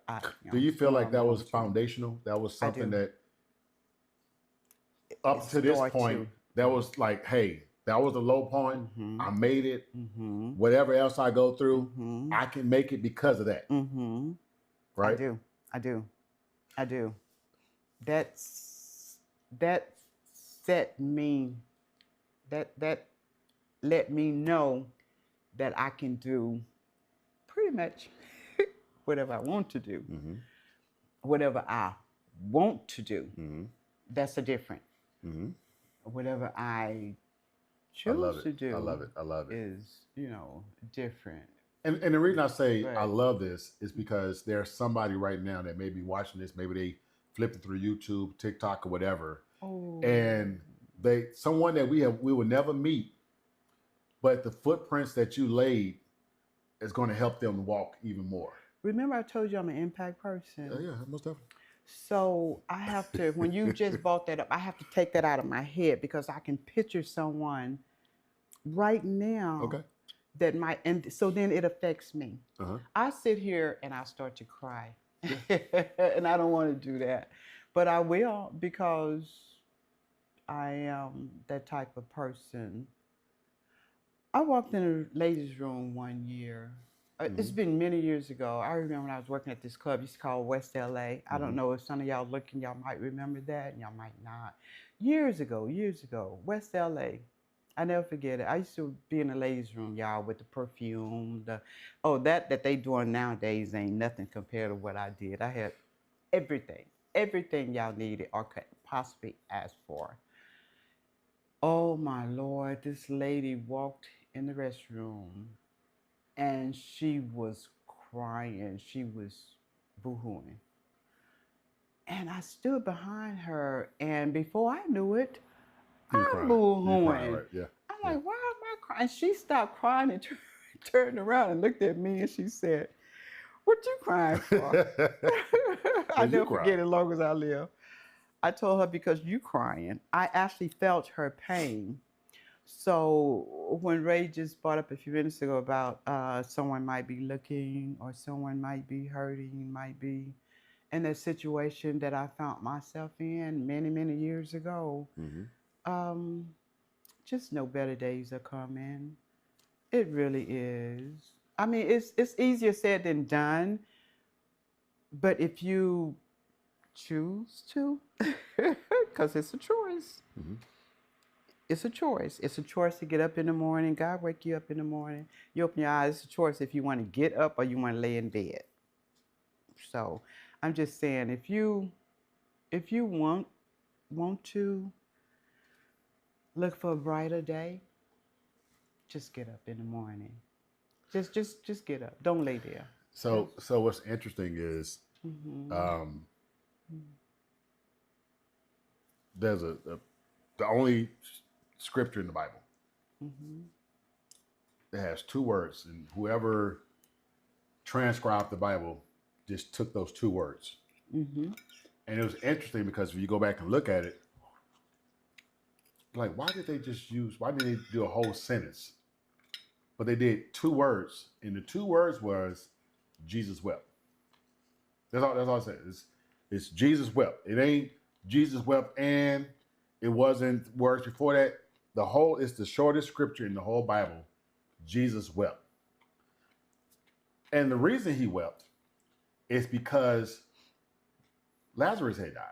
am. Do you feel like that was foundational? That was something that, up to this point, that was like, hey, that was a low point. I made it. Whatever else I go through, I can make it because of that. Right? I do. That set me, that let me know that I can do pretty much whatever I want to do, Mm-hmm. whatever I want to do, Mm-hmm. that's a different. Mm-hmm. Whatever I I love choose it. to I love do it. I love it. is, different. And the reason I say I But love this is because there's somebody right now that may be watching this. Maybe they flipped it through YouTube, TikTok, or whatever, oh, and someone that we will never meet, but the footprints that you laid is going to help them walk even more. remember I told you I'm an impact person. Yeah, most definitely. So I have to, when you just brought that up, I have to take that out of my head because I can picture someone right now Okay. that might, and so then it affects me. Uh-huh. I sit here and I start to cry. Yeah. And I don't want to do that. But I will because I am that type of person. I walked in a ladies' room one year. It's Mm-hmm. been many years ago. I remember when I was working at this club. It's called West LA. I Mm-hmm. don't know if some of y'all looking, y'all might remember that, and y'all might not. Years ago, West LA. I never forget it. I used to be in the ladies' room, y'all, with the perfume. That they doing nowadays ain't nothing compared to what I did. I had everything y'all needed or could possibly ask for. Oh my Lord, this lady walked in the restroom and she was crying. She was boohooing. And I stood behind her, and before I knew it, You were I'm crying. You were crying, boohooing. right? Yeah. I'm Yeah. like, why am I crying? She stopped crying and turned around and looked at me and she said, what you crying for? I Cause you never cry. forget it as long as I live. I told her because you crying. I actually felt her pain. So when Ray just brought up a few minutes ago about someone might be looking or someone might be hurting, might be in a situation that I found myself in many, many years ago, Mm-hmm. um, just know better days are coming. It really is. I mean, it's easier said than done, but if you choose to, because it's a choice. Mm-hmm. It's a choice. It's a choice to get up in the morning. God wake you up in the morning. You open your eyes. It's a choice if you want to get up or you want to lay in bed. So I'm just saying, if you want to look for a brighter day, just get up in the morning. Just get up. Don't lay there. So what's interesting is Mm-hmm. um, there's the only scripture in the Bible Mm-hmm. that has two words, and whoever transcribed the Bible just took those two words. Mm-hmm. And it was interesting because if you go back and look at it, like why didn't they do a whole sentence? But they did two words, and the two words was Jesus wept. That's all I said. It's Jesus wept. It ain't Jesus wept, and it wasn't words before that. It's the shortest scripture in the whole Bible. Jesus wept. And the reason he wept is because Lazarus had died.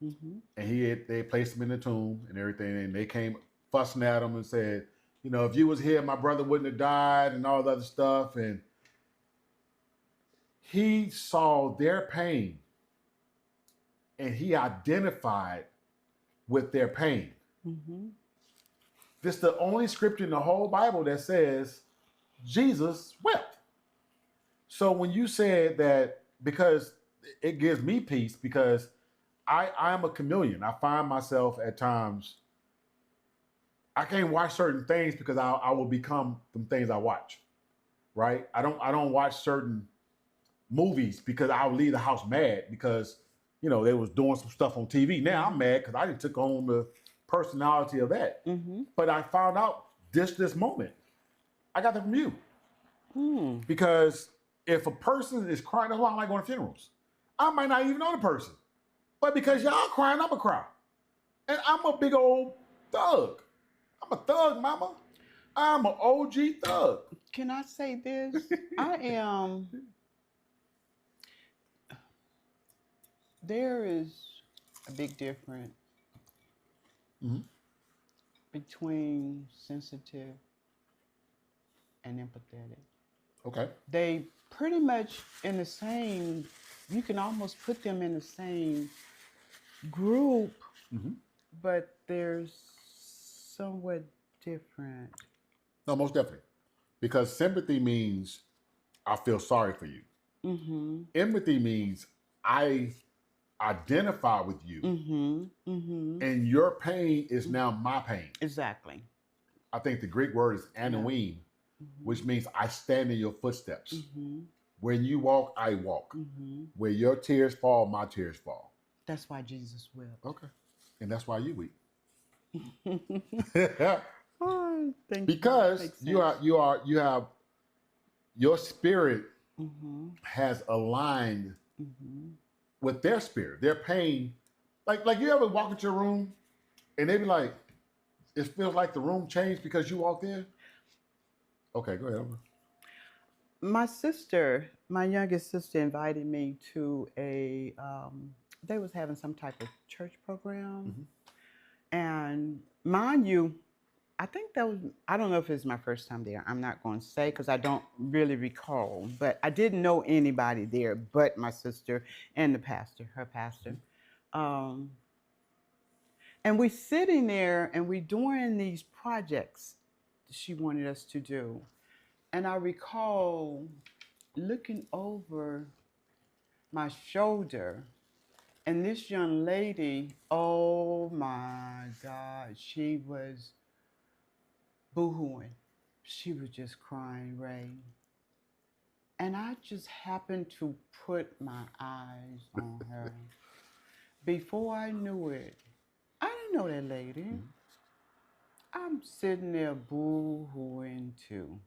Mm-hmm. And they placed him in the tomb and everything, and they came fussing at him and said, if you was here, my brother wouldn't have died and all the other stuff. And he saw their pain and he identified with their pain. Mm-hmm. This is the only scripture in the whole Bible that says Jesus wept. So when you said that, because it gives me peace, because I'm a chameleon. I find myself at times, I can't watch certain things because I will become the things I watch. Right? I don't watch certain movies because I'll leave the house mad because they was doing some stuff on TV. Now I'm mad because I just took on the personality of that. Mm-hmm. But I found out this moment. I got that from you. Mm. Because if a person is crying, that's why I like going to funerals. I might not even know the person. But because y'all crying, I'm a cry. And I'm a big old thug. I'm a thug, mama. I'm an OG thug. Can I say this? I am. There is a big difference Mm-hmm. between sensitive and empathetic. Okay. They pretty much in the same, you can almost put them in the same group, Hmm. but they're somewhat different. No, most definitely. Because sympathy means I feel sorry for you. Mm-hmm. Empathy means I identify with you, Mm-hmm. Mm-hmm. and your pain is now my pain. Exactly. I think the Greek word is Yeah. anoim, Mm-hmm. which means I stand in your footsteps. Mm-hmm. When you walk, I walk. Mm-hmm. Where your tears fall, my tears fall. That's why Jesus wept. Okay. And that's why you weep. Oh, thank you. Because Makes sense. you have your spirit Mm-hmm. has aligned Mm-hmm. with their spirit, their pain. Like you ever walk into a room and they be like, it feels like the room changed because you walked in? Okay, go ahead. My sister, my youngest sister, invited me to a. They was having some type of church program, Mm-hmm. and mind you, I think that was. I don't know if it's my first time there. I'm not going to say because I don't really recall. But I didn't know anybody there but my sister and the pastor, her pastor. Um, and we sitting there and we doing these projects she wanted us to do. And I recall looking over my shoulder, and this young lady, oh my God, she was boohooing. She was just crying, Ray. And I just happened to put my eyes on her. Before I knew it, I didn't know that lady. Mm-hmm. I'm sitting there boo-hooing too.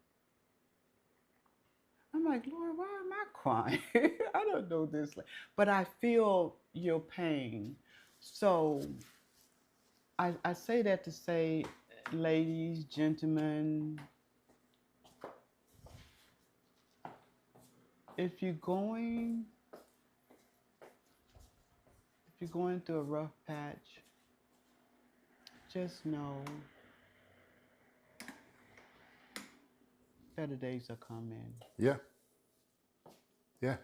I'm like, Lord, why am I crying? I don't know this. But I feel your pain. So I say that to say, ladies, gentlemen, if you're going if you're going through a rough patch, just know better days are coming. Yeah. Yeah.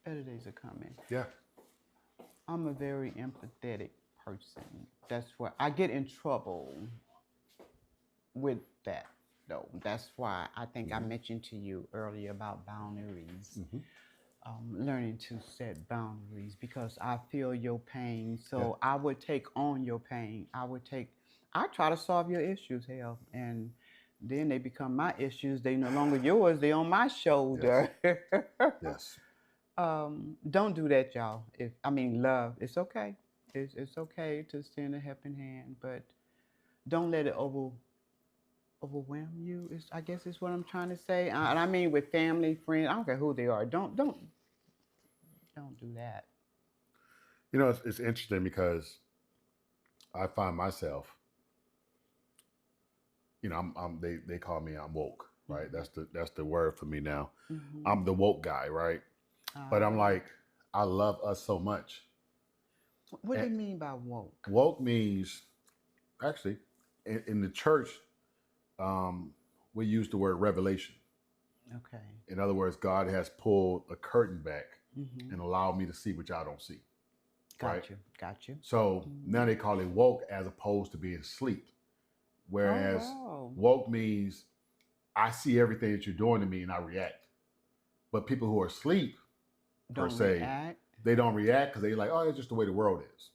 Better days are coming. Yeah. I'm a very empathetic person. That's why I get in trouble with that, though. That's why I think I mentioned to you earlier about boundaries, Mm-hmm. learning to set boundaries because I feel your pain. Yeah. So I would take on your pain. I try to solve your issues, hell, and then they become my issues. They no longer yours. They on my shoulder. Yes. Don't do that, y'all. If I mean love, it's okay. It's okay to send a helping hand, but don't let it overwhelm you. I guess is what I'm trying to say. And I mean with family, friends. I don't care who they are. Don't do that. You know, it's interesting because I find myself, you know, they call me I'm woke, right? Mm-hmm. That's the word for me now. Mm-hmm. I'm the woke guy, right? But I'm like, I love us so much. What do And you mean by woke? woke means actually in the church, um, we use the word revelation. Okay. In other words, God has pulled a curtain back Mm-hmm. and allowed me to see what y'all don't see. Right? Got you. Got you. So Mm-hmm. now they call it woke as opposed to being asleep. Oh Whereas wow. woke means I see everything that you're doing to me and I react. But people who are asleep, per Don't se, react. they don't react because they're like, oh, it's just the way the world is.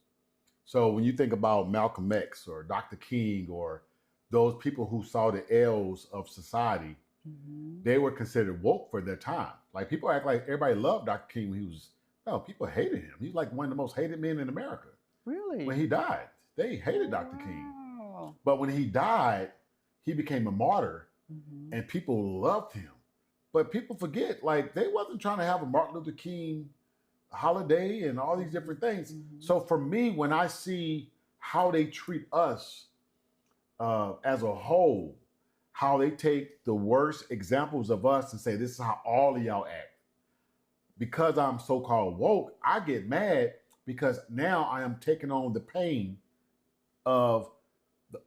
So when you think about Malcolm X or Dr. King or those people who saw the ills of society, Mm-hmm. they were considered woke for their time. Like people act like everybody loved Dr. King when he was, no, people hated him. He's like one of the most hated men in America. Really? When he died, they hated Oh, Dr. King. wow. But when he died, he became a martyr Mm-hmm. and people loved him. But people forget, like, they wasn't trying to have a Martin Luther King holiday and all these different things. Mm-hmm. So for me, when I see how they treat us as a whole, how they take the worst examples of us and say, this is how all of y'all act. Because I'm so-called woke, I get mad because now I am taking on the pain of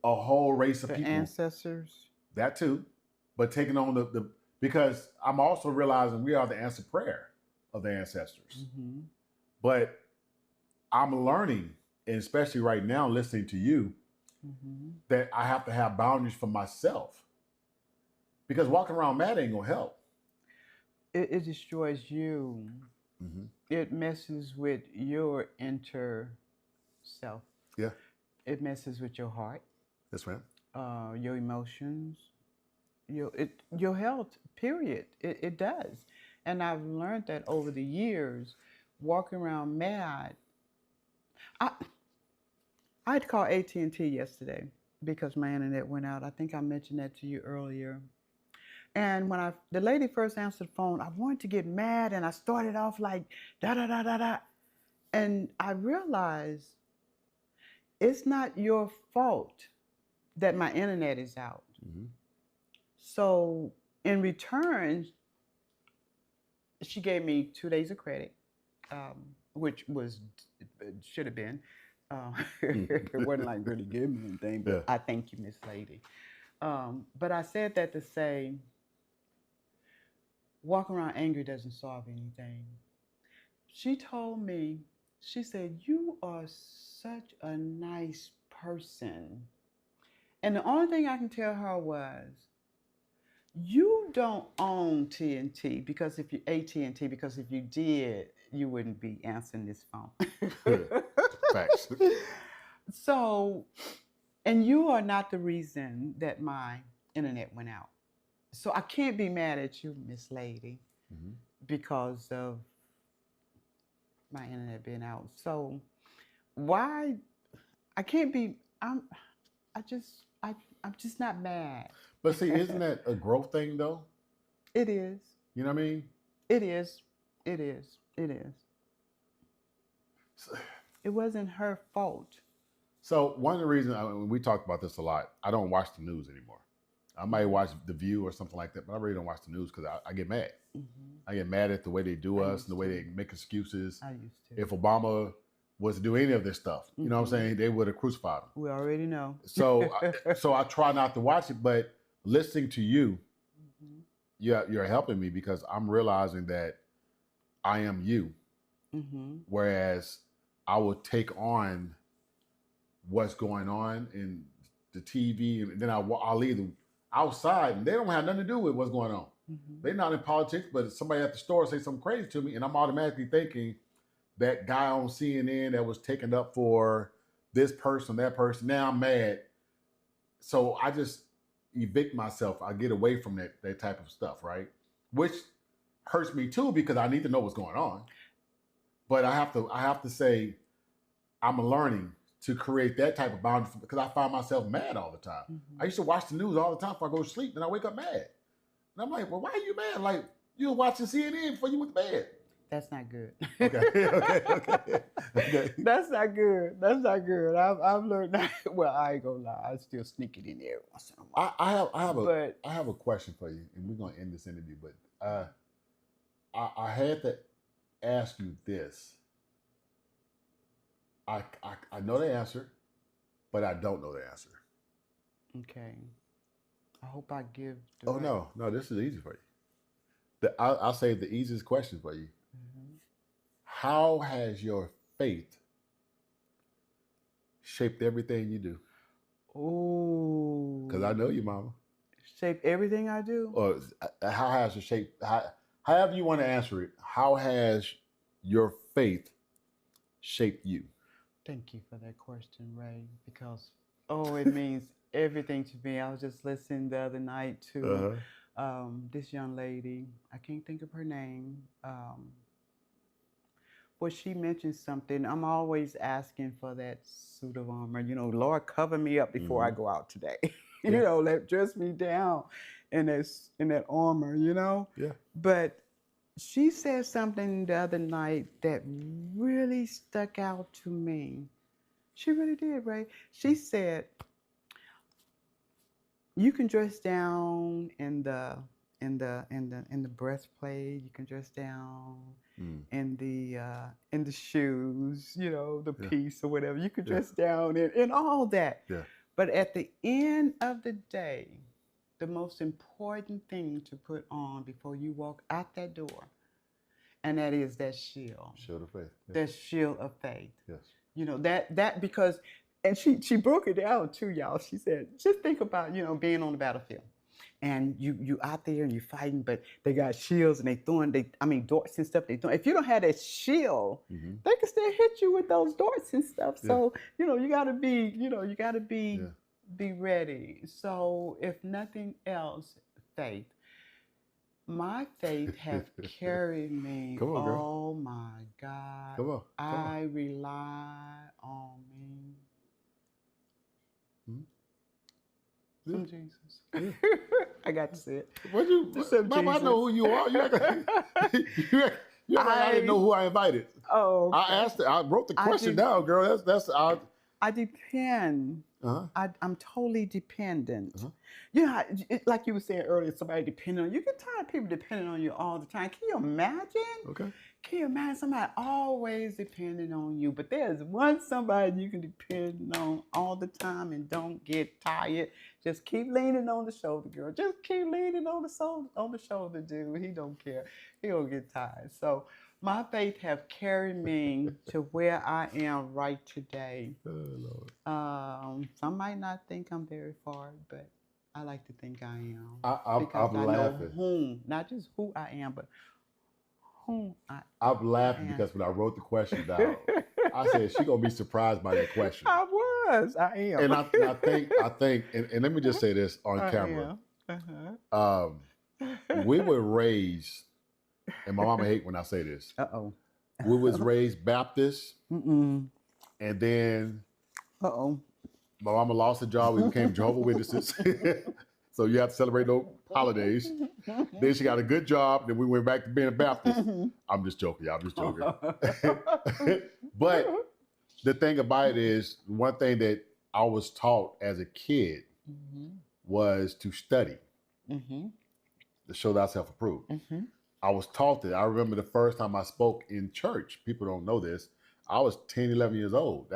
a whole race of The people. ancestors. That too, but taking on the because I'm also realizing we are the answered prayer of the ancestors. Mm-hmm. But I'm learning, and especially right now, listening to you, Mm-hmm. that I have to have boundaries for myself. Because walking around mad ain't gonna help. It destroys you. Mm-hmm. It messes with your inner self. Yeah, It messes with your heart, that's right. your emotions, your health. Period. It does, and I've learned that over the years. Walking around mad. I I had to call AT&T yesterday because my internet went out. I think I mentioned that to you earlier. And when the lady first answered the phone, I wanted to get mad, and I started off like da da da da da, and I realized it's not your fault that my internet is out. Mm-hmm. So in return, she gave me 2 days of credit, which was should have been. It wasn't like really give me anything, but Yeah. I thank you, Miss Lady. But I said that to say, walking around angry doesn't solve anything. She told me, she said, "You are such a nice person." And the only thing I can tell her was, you don't own TNT because if you AT&T, because if you did, you wouldn't be answering this phone. Facts. So, and you are not the reason that my internet went out. So I can't be mad at you, Miss Lady, Mm-hmm. because of my internet being out. So why I can't be I just I'm just not mad. But see, isn't that a growth thing though? It is. You know what I mean? It is. It is. It is. So, It wasn't her fault. so one of the reasons we talked about this a lot, I don't watch the news anymore. I might watch The View or something like that, but I really don't watch the news because I get mad. Mm-hmm. I get mad at the way they do I us used and the way to. they make excuses. I used to. If Obama was to do any of this stuff, you know what I'm saying, they would have crucified him. We already know. So, so I try not to watch it, but listening to you, Mm-hmm. you're helping me because I'm realizing that I am you. Mm-hmm. Whereas I will take on what's going on in the TV, and then I'll leave them outside, and they don't have nothing to do with what's going on. Mm-hmm. They're not in politics, but somebody at the store say something crazy to me, and I'm automatically thinking that guy on CNN that was taken up for this person, that person. Now I'm mad, so I just evict myself. I get away from that type of stuff, right? Which hurts me too because I need to know what's going on. But I have to say I'm learning to create that type of boundary because I find myself mad all the time. Mm-hmm. I used to watch the news all the time before I go to sleep, and I wake up mad. And I'm like, well, why are you mad? Like, you were watching CNN before you went to bed. That's not good. Okay. That's not good. That's not good. I've learned that. Well, I ain't gonna lie. I still sneak it in there once in a while. I have a question for you, and we're gonna end this interview. But I had to ask you this. I know the answer, but I don't know the answer. Okay. I hope I give. Oh no, this is easy for you. I'll say the easiest question for you. Mm-hmm. How has your faith shaped everything you do? Oh. Because I know you, Mama. Shape everything I do? Or how has it shaped? However you want to answer it. How has your faith shaped you? Thank you for that question, Ray, because it means everything to me. I was just listening the other night to this young lady. I can't think of her name. But she mentioned something. I'm always asking for that suit of armor. You know, Lord, cover me up before I go out today. You know, let dress me down in that armor. You know. Yeah. But she said something the other night that really stuck out to me. She really did, Ray. She said, "You can dress down in the breastplate. You can dress down in the shoes. You know, the piece or whatever. You can dress down in all that. Yeah. But at the end of the day, the most important thing to put on before you walk out that door, and that is that shield. Shield of faith. Yes. That shield of faith. Yes. You know, that because, and she broke it down too, y'all. She said, just think about, you know, being on the battlefield. And you out there and you're fighting, but they got shields and they throwing darts and stuff. They throwing. If you don't have that shield, they can still hit you with those darts and stuff. Yeah. So you gotta be be ready. So if nothing else, faith. My faith have carried me. Come on, girl. Oh my God. Come on. I rely on me. Some Jesus. I got to say it. What you, Mama, I know who you are. You I didn't know who I invited. Oh. Okay. I asked. I wrote the question down, girl. I depend. I'm totally dependent. You know, like you were saying earlier, somebody depending on you. You get tired of people depending on you all the time. Can you imagine? Okay. Can you imagine somebody always depending on you? But there's one somebody you can depend on all the time and don't get tired. Just keep leaning on the shoulder, girl. Just keep leaning on the shoulder, dude. He don't care. He don't get tired. So my faith have carried me to where I am right today. Oh, Lord. Some might not think I'm very far, but I like to think I am. I'm laughing. Know whom, not just who I am, but whom I'm laughing because when I wrote the question down, I said she gonna be surprised by that question. I am. And I think, and let me just say this on camera. We were raised, and my mama hate when I say this. We was raised Baptist, and then my mama lost a job. We became Jehovah's Witnesses. So you have to celebrate those holidays. Then she got a good job. Then we went back to being a Baptist. I'm just joking, y'all. I'm just joking. But the thing about it is, one thing that I was taught as a kid was to study, to show thyself approved. I was taught that. I remember the first time I spoke in church. People don't know this. I was 10, 11 years old.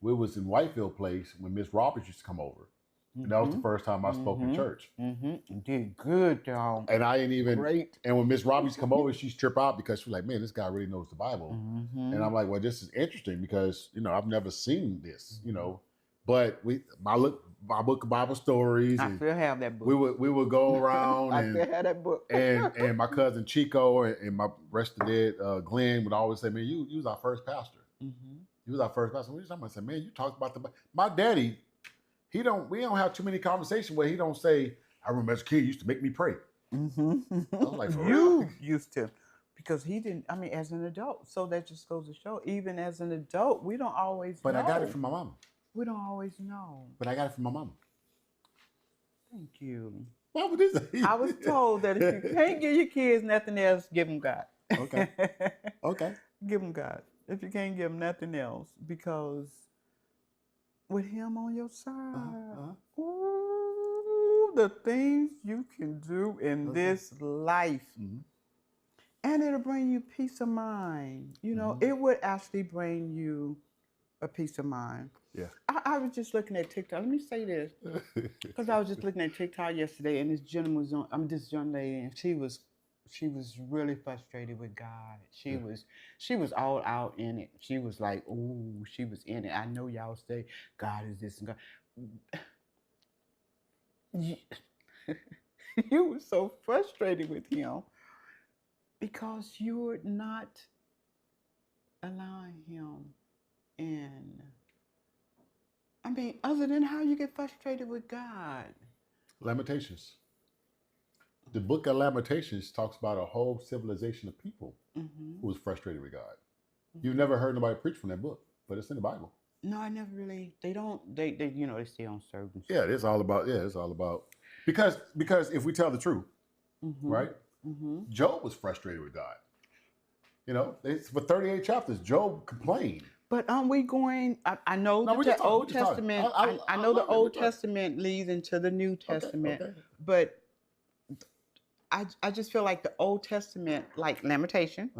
We was in Whitefield Place when Miss Roberts used to come over. And that was the first time I spoke in church. You did good, y'all. And I ain't even, great. And when Miss Roberts come over, she's trip out because she's like, man, this guy really knows the Bible. And I'm like, well, this is interesting because, you know, I've never seen this, you know. But my book of Bible stories. I still have that book. We would go around. I still have that book. and my cousin Chico and my rest of it, Glenn would always say, man, you was our first pastor. You was our first pastor. What are you talking about? I said, man, you talked about the Bible. My daddy, we don't have too many conversations where he don't say, I remember as a kid, he used to make me pray. I was like, for real? You used to. Because he didn't, as an adult. So that just goes to show, even as an adult, we don't always know. But I got it from my mom. We don't always know. But I got it from my mom. Thank you. What would this say? I was told that if you can't give your kids nothing else, give them God. Okay. Okay. Give them God. If you can't give them nothing else, because with him on your side, ooh, the things you can do in this life. And it'll bring you peace of mind. You know, it would actually bring you a peace of mind. Yeah. I was just looking at TikTok. Let me say this. Because I was just looking at TikTok yesterday, and this gentleman was on, this young lady, and she was really frustrated with God. She was all out in it. She was like, ooh, she was in it. I know y'all say God is this and God. You were so frustrated with him because you were not allowing him in. Other than how you get frustrated with God. Lamentations. The book of Lamentations talks about a whole civilization of people who was frustrated with God. You've never heard nobody preach from that book, but it's in the Bible. No, I never really. They stay on certain. Yeah, it's all about. Because if we tell the truth, right? Job was frustrated with God. You know, for 38 chapters, Job complained. But aren't we going? I know the Old Testament. I know the Old Testament leads into the New Testament, but I just feel like the Old Testament, like Lamentation,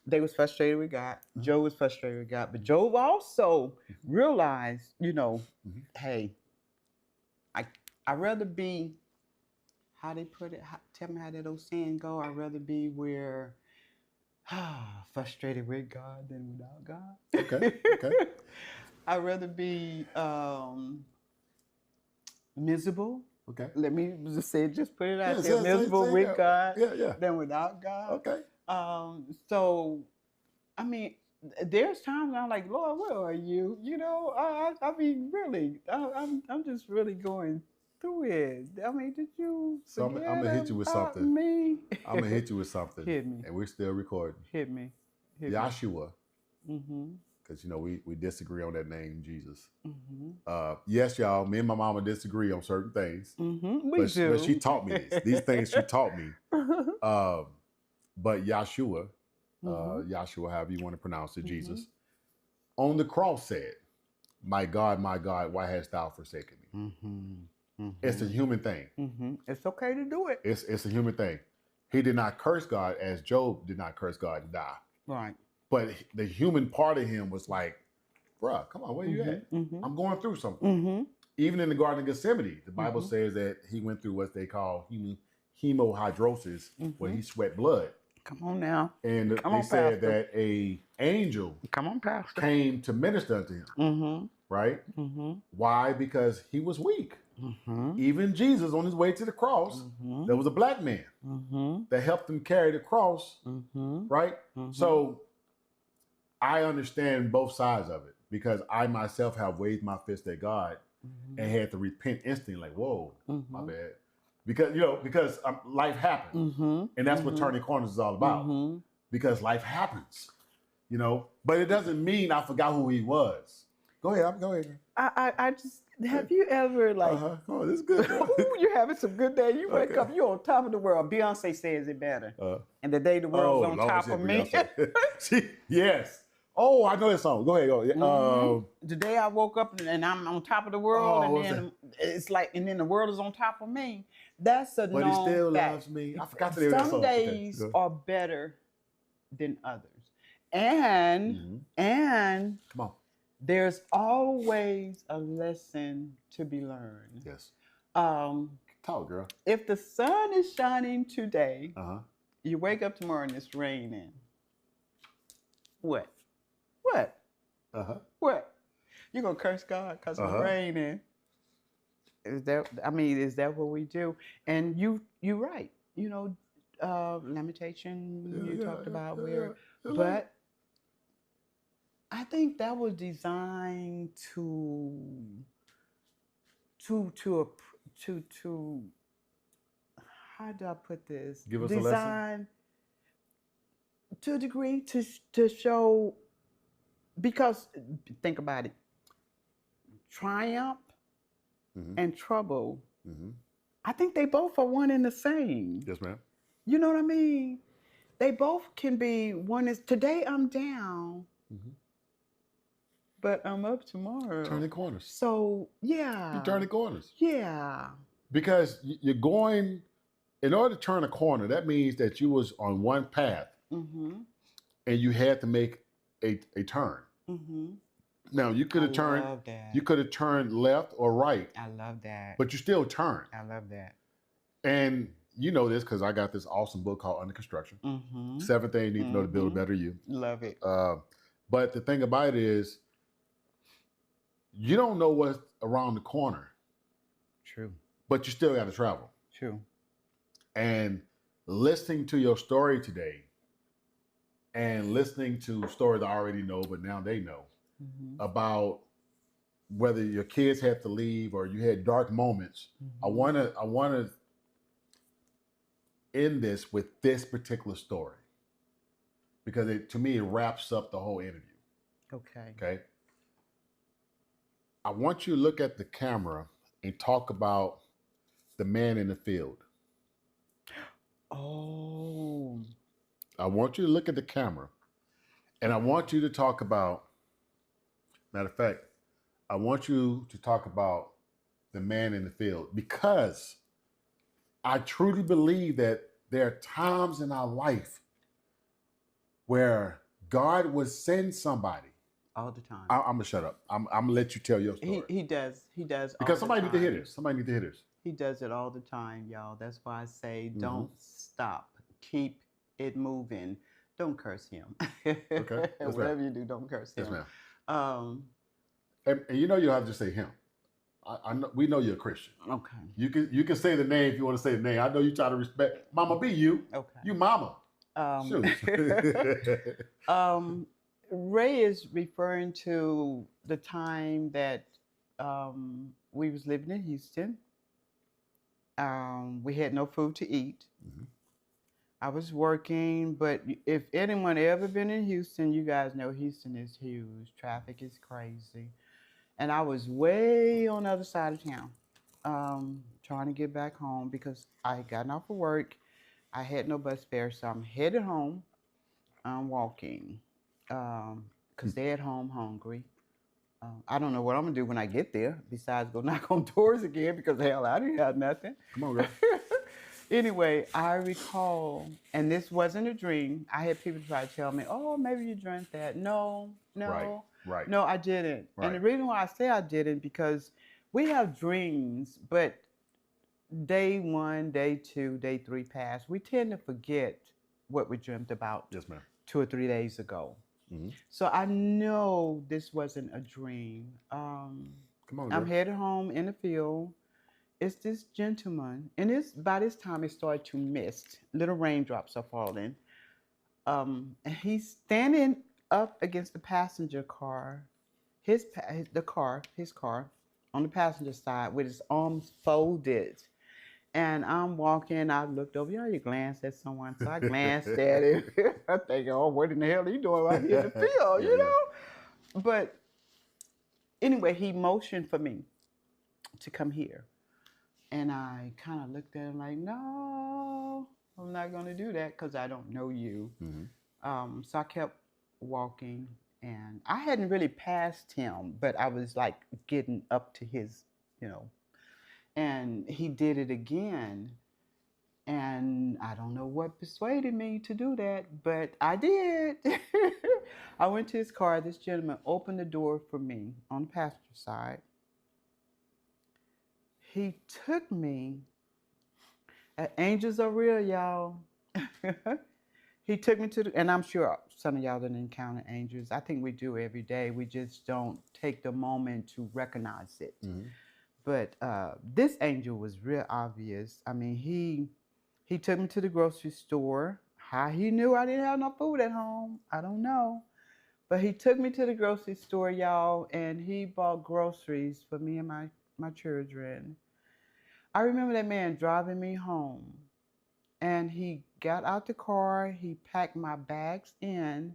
they was frustrated with God. Job was frustrated with God, but Job also realized, you know, hey, I'd rather be how they put it. Tell me how that old saying go. I'd rather be where frustrated with God than without God. Okay. Okay. I'd rather be miserable. Okay. Let me just say, just put it out Yeah, there, miserable with yeah. God Yeah. than without God. Okay. So, I mean, there's times I'm like, Lord, where are you? You know, I mean, really, I'm just really going through it. I mean, did you So I'm forget gonna hit you with about something. me? I'm gonna hit you with something. Hit me. And we're still recording. Hit me. Yahshua, Mm-hmm. because we disagree on that name, Jesus. Mm-hmm. Yes, y'all, me and my mama disagree on certain things. Mm-hmm. We But do. she taught me this. These things she taught me. But Yahshua, Yahshua, however you want to pronounce it, Jesus, on the cross said, my God, why hast thou forsaken me? Mm-hmm. It's a human thing. Mm-hmm. It's okay to do it. It's a human thing. He did not curse God as Job did not curse God and die. Right. But the human part of him was like, bruh, come on, where you at? I'm going through something. Even in the Garden of Gethsemane, the Bible says that he went through what they call hemohydrosis, where he sweat blood. Come on now. And they said that a angel came to minister unto him. Right? Why? Because he was weak. Even Jesus, on his way to the cross, there was a black man that helped him carry the cross. Right? So I understand both sides of it, because I myself have waved my fist at God and had to repent instantly, like, whoa, my bad. Because life happens. And that's what Turning Corners is all about. Because life happens, But it doesn't mean I forgot who he was. Go ahead. I just, have you ever like, oh, this is good. ooh, you're having some good day. You wake up, you're on top of the world. Beyonce says it better. And the day the world's on top of me. Yes. Oh, I know that song. Go ahead. The day I woke up and I'm on top of the world, and then it's like, and then the world is on top of me. That's a but known he still fact. loves me. I forgot to name that song. Some days are better than others, and come on, there's always a lesson to be learned. Yes. Talk, girl. If the sun is shining today, you wake up tomorrow and it's raining. What? What? You gonna curse God because it's raining? Is that what we do? And you're right. Lamentation you talked about but I think that was designed to how do I put this? Give us a lesson. To a degree to show, because think about it, triumph and trouble, I think they both are one and the same. Yes, ma'am. You know what I mean? They both can be, one is, today I'm down, but I'm up tomorrow. Turning corners. So, yeah. You're turning corners. Yeah. Because you're going, in order to turn a corner, that means that you was on one path and you had to make a turn. Now you could have turned. You could have turned left or right. I love that. But you still turned. I love that. And you know this because I got this awesome book called Under Construction. 7 things you need to know to build a better you. Love it. But the thing about it is, you don't know what's around the corner. True. But you still got to travel. True. And listening to your story today, and listening to stories I already know, but now they know, about whether your kids had to leave or you had dark moments. I wanna end this with this particular story, because to me it wraps up the whole interview. Okay. I want you to look at the camera and talk about the man in the field. Oh. I want you to look at the camera, and I want you to talk about, matter of fact, I want you to talk about the man in the field, because I truly believe that there are times in our life where God would send somebody. All the time. I'm going to shut up. I'm going to let you tell your story. He does. Because somebody needs to hear this. He does it all the time, y'all. That's why I say Mm-hmm. don't stop. Keep it moving. Don't curse him. Okay. Yes, ma'am. Whatever you do, don't curse Yes, him. ma'am. Um, And you know you don't have to just say him. I know we know you're a Christian. okay. You can say the name if you want to say the name. I know you try to respect. Mama, be you. Okay. You mama. Um, Shoot. um, Ray is referring to the time that we was living in Houston. We had no food to eat. Mhm. I was working, but if anyone ever been in Houston, you guys know Houston is huge. Traffic is crazy. And I was way on the other side of town, trying to get back home because I had gotten off of work. I had no bus fare, so I'm headed home. I'm walking because they're at home hungry. I don't know what I'm gonna do when I get there besides go knock on doors again because hell, I didn't have nothing. Come on, girl. Anyway, I recall, and this wasn't a dream. I had people try to tell me, "Oh, maybe you dreamt that." No, Right. no, Right. no, I didn't. And the Right. reason why I say I didn't because we have dreams, but day one, day two, day three pass. We tend to forget what we dreamt about Yes, ma'am. 2 or 3 days ago. Mm-hmm. So I know this wasn't a dream. Come on, I'm girl. headed home in the field. It's this gentleman, and it's by this time it started to mist. Little raindrops are falling. And he's standing up against the passenger car, his car, on the passenger side with his arms folded. And I'm walking. I looked over. You know, you glance at someone, so I glanced at him. I think, oh, what in the hell are you doing right here in the field? Yeah, You yeah. know. But anyway, he motioned for me to come here. And I kind of looked at him like, no, I'm not going to do that because I don't know you. Mm-hmm. So I kept walking and I hadn't really passed him, but I was like getting up to his, you know, and he did it again. And I don't know what persuaded me to do that, but I did. I went to his car. This gentleman opened the door for me on the passenger side. He took me. Angels are real, y'all. He took me to the, and I'm sure some of y'all didn't encounter angels. I think we do every day. We just don't take the moment to recognize it. Mm-hmm. But this angel was real obvious. I mean, he took me to the grocery store. How he knew I didn't have no food at home, I don't know. But he took me to the grocery store, y'all, and he bought groceries for me and my children. I remember that man driving me home. And he got out the car, he packed my bags in,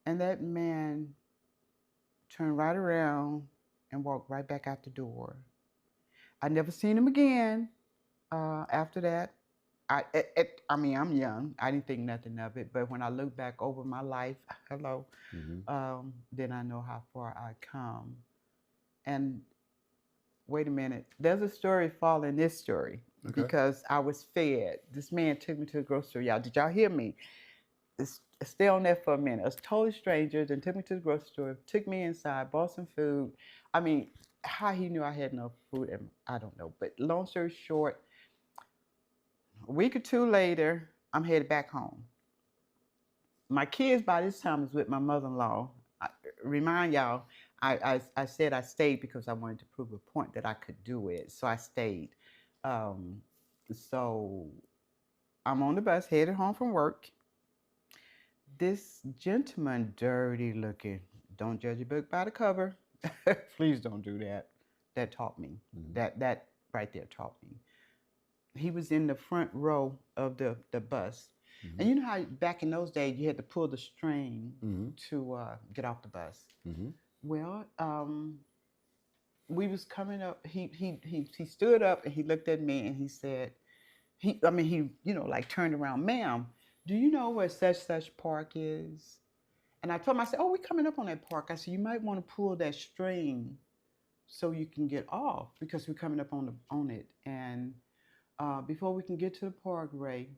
and that man turned right around and walked right back out the door. I never seen him again after that. I mean, I'm young. I didn't think nothing of it. But when I look back over my life, hello, Mm-hmm. then I know how far I come. And wait a minute, there's a story following this story Okay. because I was fed. This man took me to the grocery store. Y'all, did y'all hear me? Stay on there for a minute. It was totally strangers and took me to the grocery store, took me inside, bought some food. I mean, how he knew I had no food, I don't know. But long story short, a week or two later, I'm headed back home. My kids by this time is with my mother-in-law. I remind y'all, I said I stayed because I wanted to prove a point that I could do it. So I stayed. Um, so I'm on the bus headed home from work. This gentleman, dirty looking, don't judge a book by the cover. Please don't do that. That taught me. Mm-hmm. That right there taught me. He was in the front row of the bus. Mm-hmm. And you know how back in those days you had to pull the string Mm-hmm. to get off the bus? Mm-hmm. Well, we was coming up. He stood up and he looked at me and he said, he like turned around, ma'am, do you know where such park is? And I told him, I said, oh, we're coming up on that park. I said, you might want to pull that string so you can get off because we're coming up on it. And before we can get to the park, Ray,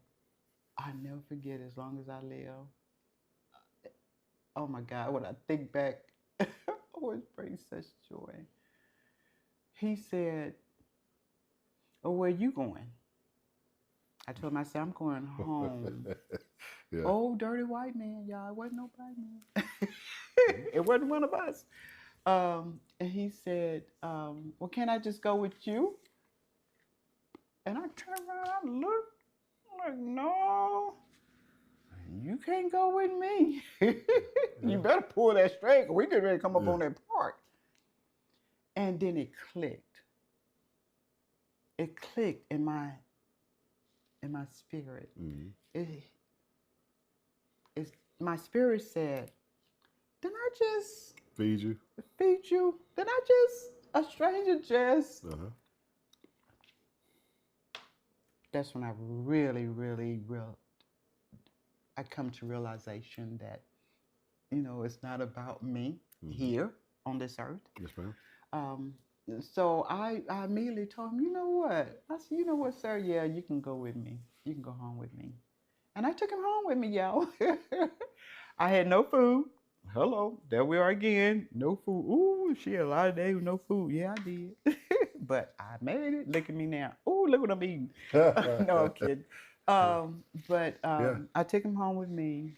I never forget as long as I live. Oh my God, when I think back, it always brings such joy. He said, "Oh, where you going?" I told him, I said, "I'm going home." Yeah. Old dirty white man, y'all. It wasn't no black man. It wasn't one of us. And he said, "Well, can I just go with you?" And I turned around, I looked, I'm like, "No, you can't go with me. You better pull that straight, 'cause we get ready to come up on that part." And then it clicked. It clicked in my spirit. It's my spirit said, "Did I just feed you? Did I just a stranger just?" That's when I really I come to realization that, it's not about me here on this earth. Yes, ma'am. So I immediately told him, "You know what?" I said, "You know what, sir? Yeah, you can go with me. You can go home with me." And I took him home with me, y'all. I had no food. Hello, there we are again. No food. Ooh, she had a lot of days with no food. Yeah, I did. But I made it. Look at me now. Ooh, look what I'm eating. No, I'm kidding. I took him home with me.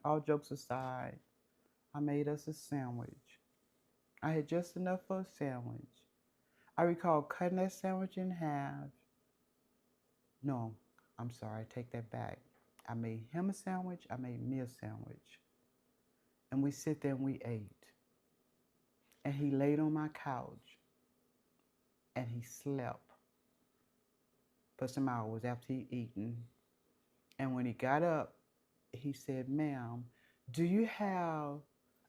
All jokes aside, I made us a sandwich. I had just enough for a sandwich. I recall cutting that sandwich in half. No, I'm sorry, I take that back. I made him a sandwich, I made me a sandwich. And we sit there and we ate. And he laid on my couch and he slept for some hours after he eaten. And when he got up, he said, "Ma'am, do you have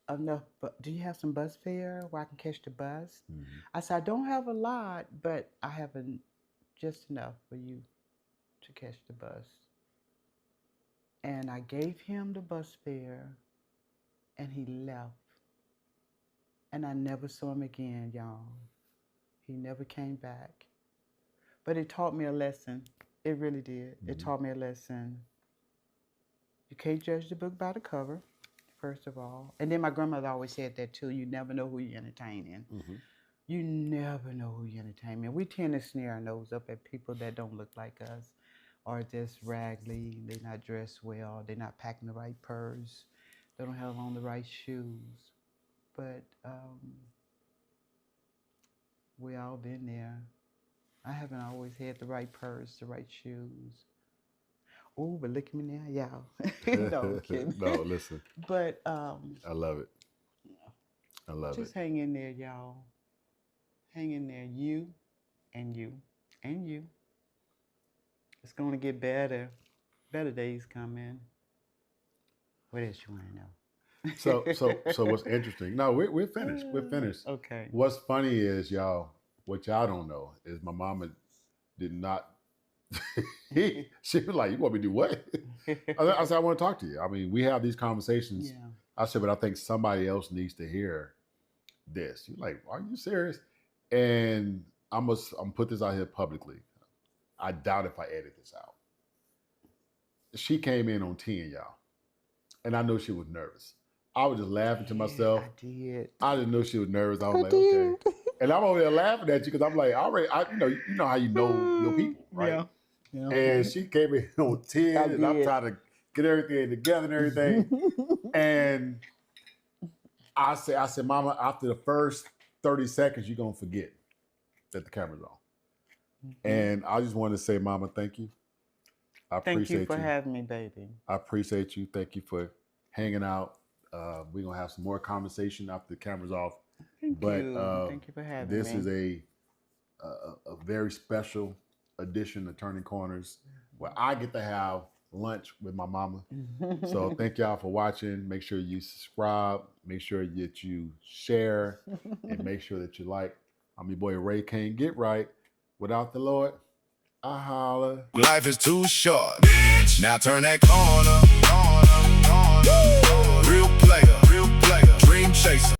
some bus fare where I can catch the bus?" I said, "I don't have a lot, but I have just enough for you to catch the bus." And I gave him the bus fare and he left. And I never saw him again, y'all. He never came back. But it taught me a lesson. It really did. It taught me a lesson. You can't judge the book by the cover, first of all. And then my grandmother always said that too. You never know who you're entertaining. You never know who you're entertaining. We tend to sneer our nose up at people that don't look like us, or just raggedy. They're not dressed well. They're not packing the right purse. They don't have on the right shoes. But we all been there. I haven't always had the right purse, the right shoes. Oh, but look at me now, y'all. No, I'm kidding. No, listen. But I love it. I love just hang in there, y'all. Hang in there, you and you and you. It's gonna get better. Better days coming. What else you want to know? So what's interesting? No, we're finished. We're finished. Okay. What's funny is, y'all, what y'all don't know is my mama did not. She was like, "You want me to do what?" I said, "I want to talk to you. I mean, we have these conversations." Yeah. I said, "But I think somebody else needs to hear this." You're like, "Are you serious?" And I'm put this out here publicly. I doubt if I edit this out. She came in on 10, y'all. And I know she was nervous. I was just laughing to myself. I did. I didn't know she was nervous. I was like, okay. And I'm over there laughing at you because I'm like, you know how you know your people, right? Yeah. And she came in on 10, and I'm trying to get everything together and everything. And I said, "Mama, after the first 30 seconds, you're going to forget that the camera's on." And I just want to say, Mama, thank you. I appreciate you. Thank you for having me, baby. I appreciate you. Thank you for hanging out. We're going to have some more conversation after the camera's off. Thank you for having me. This is a very special edition of Turning Corners where I get to have lunch with my mama. So thank y'all for watching. Make sure you subscribe. Make sure that you share. And make sure that you like. I'm your boy Ray. Can't get right without the Lord. I holla. Life is too short. Now turn that corner.